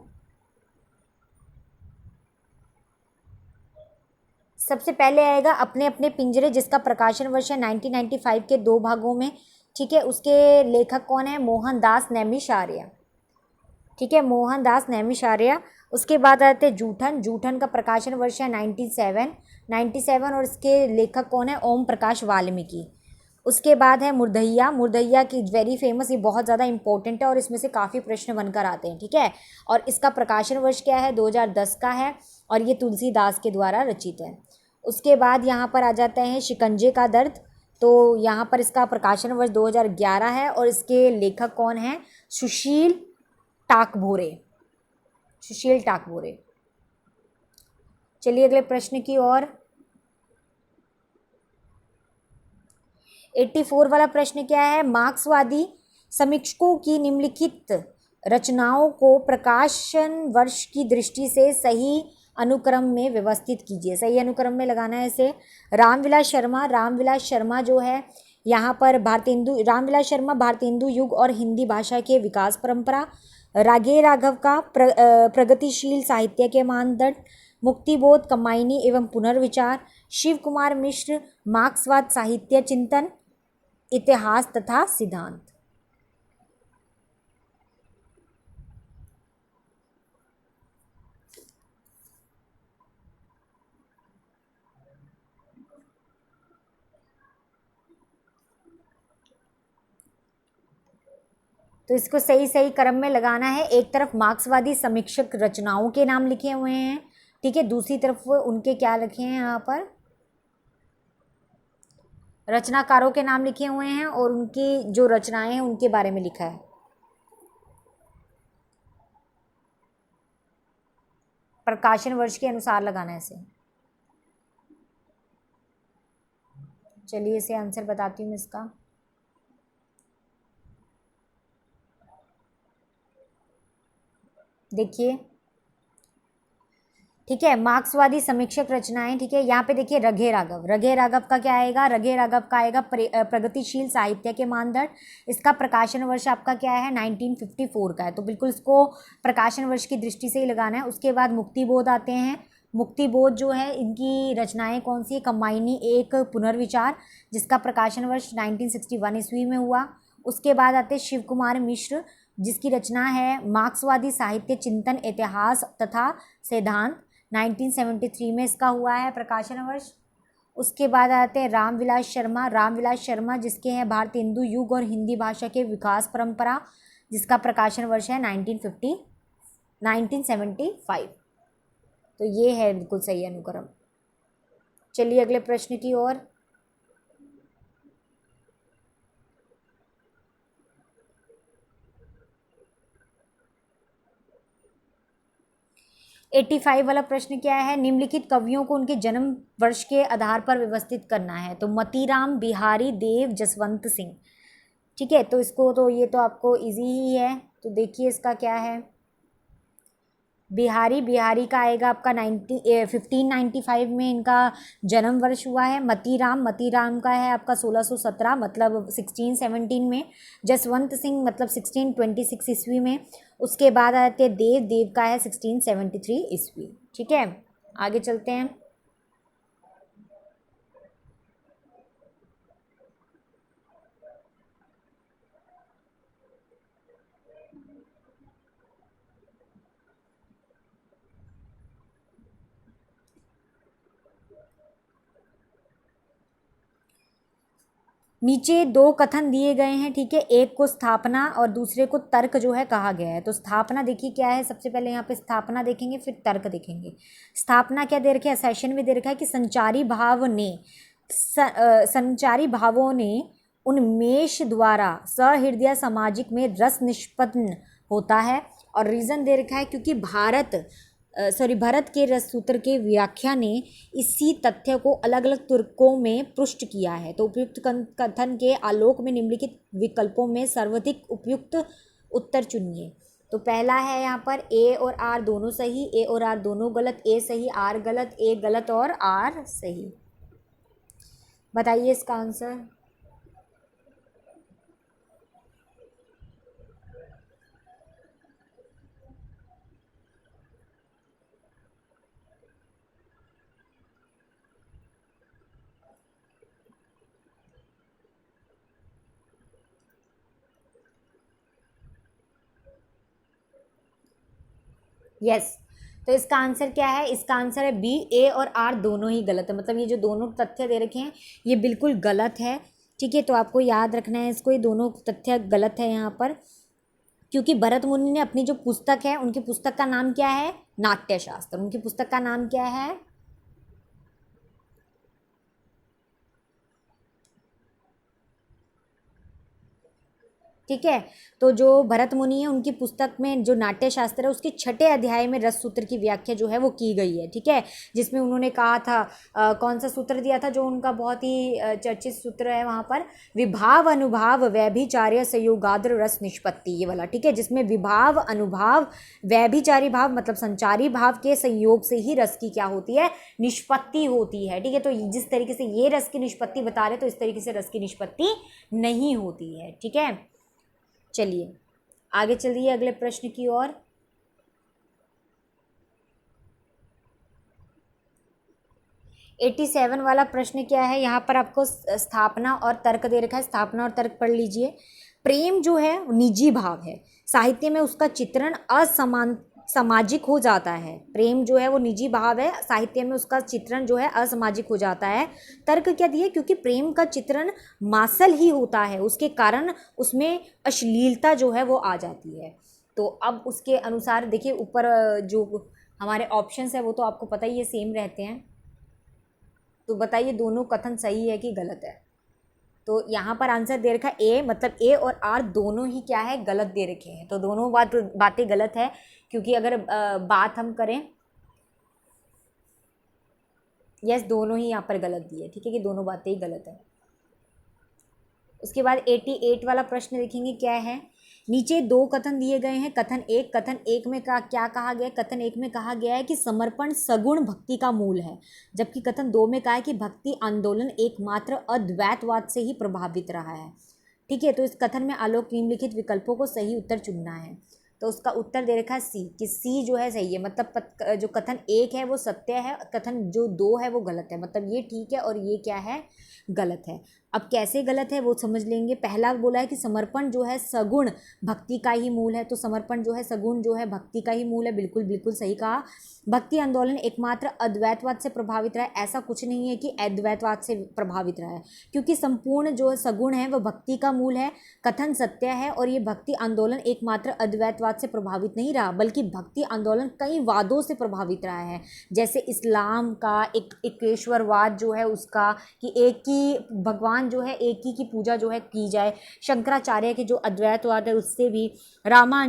सबसे पहले आएगा अपने अपने पिंजरे, जिसका प्रकाशन वर्ष है 1995 के 2 भागों में। ठीक है, उसके लेखक कौन है, मोहनदास नैमिषारण्य। ठीक है, मोहनदास नैमिषारण्य। उसके बाद आते हैं जूठन। जूठन का प्रकाशन वर्ष है 97, और इसके लेखक कौन है, ओम प्रकाश वाल्मीकि। उसके बाद है मुर्दहिया। मुर्दहिया की वेरी फेमस, ये बहुत ज़्यादा इंपॉर्टेंट है और इसमें से काफ़ी प्रश्न बनकर आते हैं। ठीक है, और इसका प्रकाशन वर्ष क्या है, 2010 का है, और ये तुलसीदास के द्वारा रचित है। उसके बाद यहाँ पर आ जाते हैं शिकंजे का दर्द। तो यहाँ पर इसका प्रकाशन वर्ष 2011 है, और इसके लेखक कौन हैं, सुशील टाकभोरे। चलिए अगले प्रश्न की ओर। 84 वाला प्रश्न क्या है, मार्क्सवादी समीक्षकों की निम्नलिखित रचनाओं को प्रकाशन वर्ष की दृष्टि से सही अनुक्रम में व्यवस्थित कीजिए। सही अनुक्रम में लगाना है इसे। रामविलास शर्मा जो है यहाँ पर रामविलास शर्मा भारतेंदु युग और हिंदी भाषा के विकास परंपरा, रागे राघव का प्रगतिशील साहित्य के मानदंड, मुक्तिबोध, कमायनी एवं पुनर्विचार, शिव कुमार मिश्र, मार्क्सवाद साहित्य चिंतन, इतिहास तथा सिद्धांत। तो इसको सही सही क्रम में लगाना है। एक तरफ मार्क्सवादी समीक्षक रचनाओं के नाम लिखे हुए हैं, ठीक है, दूसरी तरफ उनके क्या लिखे हैं यहाँ पर, रचनाकारों के नाम लिखे हुए हैं और उनकी जो रचनाएं हैं उनके बारे में लिखा है। प्रकाशन वर्ष के अनुसार लगाना है इसे। चलिए इसे आंसर बताती हूँ मैं इसका। देखिए, ठीक है, मार्क्सवादी समीक्षक रचनाएं, ठीक है, यहाँ पे देखिए रघे राघव, रघे राघव का क्या आएगा, रघे राघव का आएगा प्रगतिशील साहित्य के मानदंड। इसका प्रकाशन वर्ष आपका क्या है, 1954 का है, तो बिल्कुल इसको प्रकाशन वर्ष की दृष्टि से ही लगाना है। उसके बाद मुक्तिबोध आते हैं। मुक्तिबोध जो है, इनकी रचनाएं कौन सी है, कमायनी एक पुनर्विचार, जिसका प्रकाशन वर्ष 1961 ईस्वी में हुआ। उसके बाद आते हैं शिव कुमार मिश्र, जिसकी रचना है मार्क्सवादी साहित्य चिंतन इतिहास तथा सिद्धांत, 1973 में इसका हुआ है प्रकाशन वर्ष। उसके बाद आते हैं रामविलास शर्मा, रामविलास शर्मा जिसके हैं भारतीय हिंदू युग और हिंदी भाषा के विकास परंपरा, जिसका प्रकाशन वर्ष है 1975। तो ये है बिल्कुल सही अनुक्रम। चलिए अगले प्रश्न की ओर। 85 वाला प्रश्न क्या है, निम्नलिखित कवियों को उनके जन्म वर्ष के आधार पर व्यवस्थित करना है। तो मतीराम, बिहारी, देव, जसवंत सिंह, ठीक है, तो इसको तो ये तो आपको इजी ही है। तो देखिए इसका क्या है, बिहारी, बिहारी का आएगा आपका 1595 में इनका जन्म वर्ष हुआ है। मतीराम, मतीराम का है आपका 1617 मतलब 1617 में। जसवंत सिंह मतलब 1626 ईस्वी में। उसके बाद आते हैं देव, देव का है 1673 ईस्वी, ठीक है। आगे चलते हैं। नीचे दो कथन दिए गए हैं, ठीक है, एक को स्थापना और दूसरे को तर्क जो है कहा गया है। तो स्थापना देखिए क्या है, सबसे पहले यहाँ पे स्थापना देखेंगे फिर तर्क देखेंगे। स्थापना क्या दे रखा है, सेशन में दे रखा है कि संचारी भावों ने उन्मेष द्वारा सहृदय सामाजिक में रस निष्पन्न होता है। और रीज़न दे रखा है क्योंकि भरत के रस सूत्र के व्याख्या ने इसी तथ्य को अलग अलग तुर्कों में पुष्ट किया है। तो उपयुक्त कथन के आलोक में निम्नलिखित विकल्पों में सर्वाधिक उपयुक्त उत्तर चुनिए। तो पहला है यहाँ पर ए और आर दोनों सही, ए और आर दोनों गलत, ए सही आर गलत, ए गलत और आर सही। बताइए इसका आंसर। यस, तो इसका आंसर क्या है, इसका आंसर है बी, ए और आर दोनों ही गलत है। मतलब ये जो दोनों तथ्य दे रखे हैं ये बिल्कुल गलत है, ठीक है। तो आपको याद रखना है इसको, ये दोनों तथ्य गलत है यहाँ पर। क्योंकि भरत मुनि ने अपनी जो पुस्तक है, उनकी पुस्तक का नाम क्या है, नाट्यशास्त्र। उनकी पुस्तक का नाम क्या है, ठीक है। तो जो भरत मुनि है उनकी पुस्तक में जो नाट्य शास्त्र है उसके 6ठे अध्याय में रस सूत्र की व्याख्या जो है वो की गई है, ठीक है। जिसमें उन्होंने कहा था कौन सा सूत्र दिया था जो उनका बहुत ही चर्चित सूत्र है वहाँ पर, विभाव अनुभाव व्यभिचार्य संयोगाद्र रस निष्पत्ति, ये वाला, ठीक है। जिसमें विभाव अनुभाव व्यभिचारी भाव मतलब संचारी भाव के संयोग से ही रस की क्या होती है, निष्पत्ति होती है, ठीक है। तो जिस तरीके से ये रस की निष्पत्ति बता रहे तो इस तरीके से रस की निष्पत्ति नहीं होती है, ठीक है। चलिए आगे चलिए अगले प्रश्न की ओर। 87 वाला प्रश्न क्या है, यहाँ पर आपको स्थापना और तर्क दे रखा है। स्थापना और तर्क पढ़ लीजिए। प्रेम जो है निजी भाव है, साहित्य में उसका चित्रण असमान सामाजिक हो जाता है। प्रेम जो है वो निजी भाव है, साहित्य में उसका चित्रण जो है असामाजिक हो जाता है। तर्क क्या दिए, क्योंकि प्रेम का चित्रण मासल ही होता है, उसके कारण उसमें अश्लीलता जो है वो आ जाती है। तो अब उसके अनुसार देखिए, ऊपर जो हमारे ऑप्शंस है वो तो आपको पता ही है सेम रहते हैं। तो बताइए दोनों कथन सही है कि गलत है। तो यहाँ पर आंसर दे रखा है ए, मतलब ए और आर दोनों ही क्या है, गलत दे रखे हैं। तो दोनों बातें गलत है, क्योंकि अगर बात हम करें, यस दोनों ही यहाँ पर गलत दिए, ठीक है कि दोनों बातें ही गलत है। उसके बाद 88 वाला प्रश्न देखेंगे क्या है। नीचे दो कथन दिए गए हैं। कथन एक में क्या कहा गया है। कथन एक में कहा गया है कि समर्पण सगुण भक्ति का मूल है, जबकि कथन 2 में कहा है कि भक्ति आंदोलन एकमात्र अद्वैतवाद से ही प्रभावित रहा है। ठीक है, तो इस कथन में आलोक निम्नलिखित विकल्पों को सही उत्तर चुनना है। तो उसका उत्तर दे रखा है सी, कि सी जो है सही है, मतलब जो कथन 1 है वो सत्य है, कथन जो 2 है वो गलत है, मतलब ये ठीक है और ये क्या है, गलत है। अब कैसे गलत है वो समझ लेंगे। पहला बोला है कि समर्पण जो है सगुण भक्ति का ही मूल है, तो समर्पण जो है सगुण जो है भक्ति का ही मूल है, बिल्कुल बिल्कुल सही कहा। भक्ति आंदोलन एकमात्र अद्वैतवाद से प्रभावित रहा है, ऐसा कुछ नहीं है कि अद्वैतवाद से प्रभावित रहा है, क्योंकि संपूर्ण जो सगुण है वह भक्ति का मूल है। कथन सत्य है, और ये भक्ति आंदोलन एकमात्र अद्वैतवाद से प्रभावित नहीं रहा, बल्कि भक्ति आंदोलन कई वादों से प्रभावित रहा है, जैसे इस्लाम का एकेश्वरवाद जो है उसका, कि एक ही भगवान जो है एक ही की पूजा जो है की जाए, शंकराचार्य के जो अद्वैतवाद है उससे भी, रामा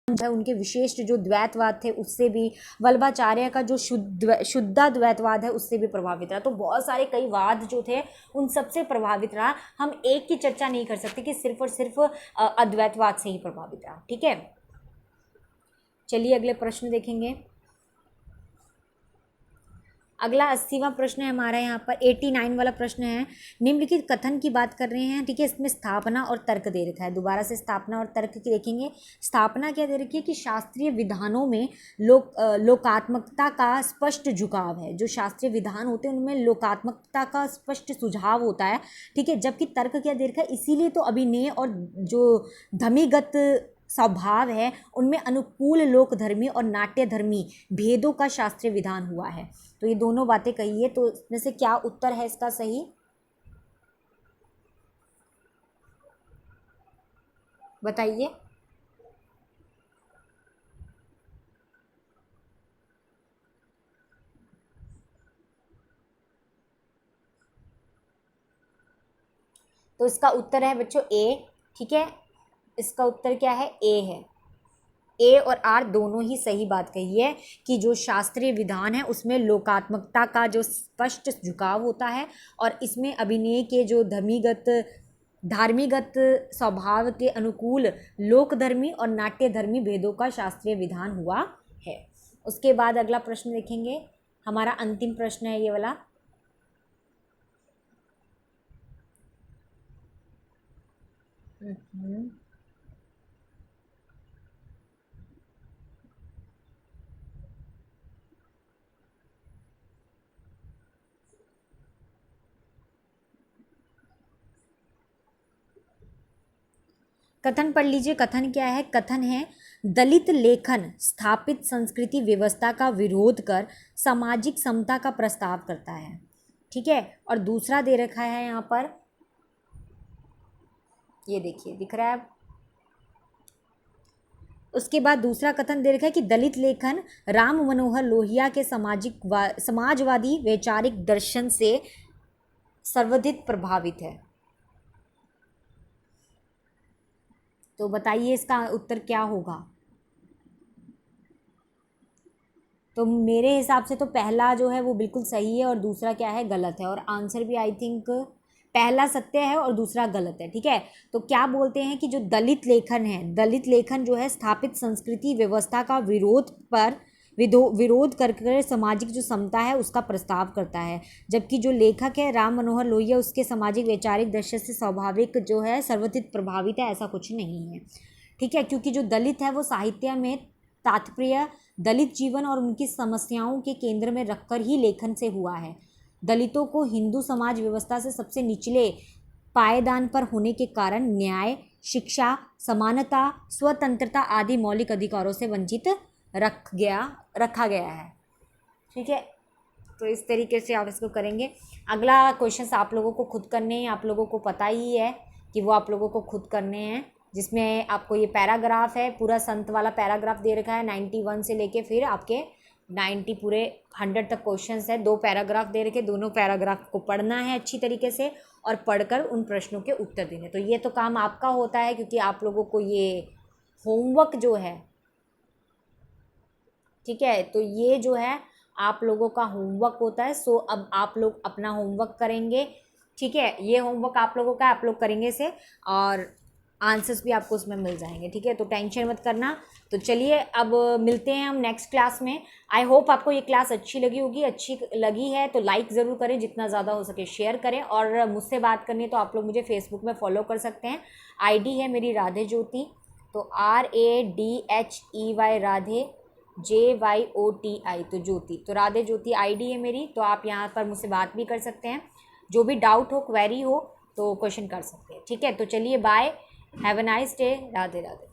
है उनके विशेष जो द्वैतवाद थे उससे भी, वल्लभाचार्य का जो शुद्धाद्वैतवाद है उससे भी प्रभावित रहा। तो बहुत सारे कई वाद जो थे उन सब से प्रभावित रहा। हम एक की चर्चा नहीं कर सकते कि सिर्फ और सिर्फ अद्वैतवाद से ही प्रभावित रहा। ठीक है, चलिए अगले प्रश्न देखेंगे। अगला 80वां प्रश्न है हमारा, यहाँ पर 89 वाला प्रश्न है। निम्नलिखित कथन की बात कर रहे हैं, ठीक है, इसमें स्थापना और तर्क दे रखा है। दोबारा से स्थापना और तर्क की देखेंगे। स्थापना क्या दे रखी है कि शास्त्रीय विधानों में लोकात्मकता का स्पष्ट झुकाव है। जो शास्त्रीय विधान होते हैं उनमें लोकात्मकता का स्पष्ट सुझाव होता है, ठीक है। जबकि तर्क क्या दे रखा है, इसीलिए तो अभिनय और जो धमीगत स्वभाव है उनमें अनुकूल लोकधर्मी और नाट्यधर्मी भेदों का शास्त्रीय विधान हुआ है। तो ये दोनों बातें कही है, तो इसमें से क्या उत्तर है इसका सही, बताइए। तो इसका उत्तर है बच्चों ए, ठीक है, इसका उत्तर क्या है, ए है। ए और आर दोनों ही सही बात कही है कि जो शास्त्रीय विधान है उसमें लोकात्मकता का जो स्पष्ट झुकाव होता है, और इसमें अभिनय के जो धार्मिकगत स्वभाव के अनुकूल लोकधर्मी और नाट्यधर्मी भेदों का शास्त्रीय विधान हुआ है। उसके बाद अगला प्रश्न देखेंगे, हमारा अंतिम प्रश्न है ये वाला। कथन पढ़ लीजिए। कथन क्या है, कथन है दलित लेखन स्थापित संस्कृति व्यवस्था का विरोध कर सामाजिक समता का प्रस्ताव करता है, ठीक है। और दूसरा दे रखा है यहाँ पर, ये देखिए दिख रहा है। उसके बाद दूसरा कथन दे रखा है कि दलित लेखन राम मनोहर लोहिया के समाजवादी वैचारिक दर्शन से सर्वाधिक प्रभावित है। तो बताइए इसका उत्तर क्या होगा। तो मेरे हिसाब से तो पहला जो है वो बिल्कुल सही है और दूसरा क्या है, गलत है। और आंसर भी आई थिंक पहला सत्य है और दूसरा गलत है, ठीक है। तो क्या बोलते हैं कि जो दलित लेखन है, दलित लेखन जो है स्थापित संस्कृति व्यवस्था का विरोध कर सामाजिक जो समता है उसका प्रस्ताव करता है, जबकि जो लेखक है राम मनोहर लोहिया उसके सामाजिक वैचारिक दृश्य से स्वाभाविक जो है सर्वाधिक प्रभावित है, ऐसा कुछ नहीं है, ठीक है। क्योंकि जो दलित है वो साहित्य में तात्पर्य दलित जीवन और उनकी समस्याओं के केंद्र में रखकर ही लेखन से हुआ है। दलितों को हिंदू समाज व्यवस्था से सबसे निचले पायदान पर होने के कारण न्याय, शिक्षा, समानता, स्वतंत्रता आदि मौलिक अधिकारों से वंचित रखा गया है। ठीक है, तो इस तरीके से आप इसको करेंगे। अगला क्वेश्चन आप लोगों को खुद करने हैं, आप लोगों को पता ही है कि वो आप लोगों को खुद करने हैं, जिसमें आपको ये पैराग्राफ है, पूरा संत वाला पैराग्राफ दे रखा है 91 से लेके फिर आपके 90 पूरे 100 तक क्वेश्चंस है। 2 पैराग्राफ दे रखे, दोनों पैराग्राफ को पढ़ना है अच्छी तरीके से और पढ़कर उन प्रश्नों के उत्तर देने। तो ये तो काम आपका होता है, क्योंकि आप लोगों को ये होमवर्क जो है, ठीक है, तो ये जो है आप लोगों का होमवर्क होता है। सो अब आप लोग अपना होमवर्क करेंगे। ठीक है, ये होमवर्क आप लोगों का, आप लोग करेंगे से और आंसर्स भी आपको उसमें मिल जाएंगे। ठीक है, तो टेंशन मत करना। तो चलिए अब मिलते हैं हम नेक्स्ट क्लास में। आई होप आपको ये क्लास अच्छी लगी होगी। अच्छी लगी है तो लाइक ज़रूर करें, जितना ज़्यादा हो सके शेयर करें, और मुझसे बात करनी है तो आप लोग मुझे फेसबुक में फॉलो कर सकते हैं। आईडी है मेरी राधे ज्योति, तो RADHEY राधे JYOTI, तो ज्योति, तो राधे ज्योति आईडी है मेरी। तो आप यहाँ पर मुझसे बात भी कर सकते हैं, जो भी डाउट हो, क्वेरी हो तो क्वेश्चन कर सकते हैं। ठीक है, तो चलिए bye, have a nice day, Radhe Radhe.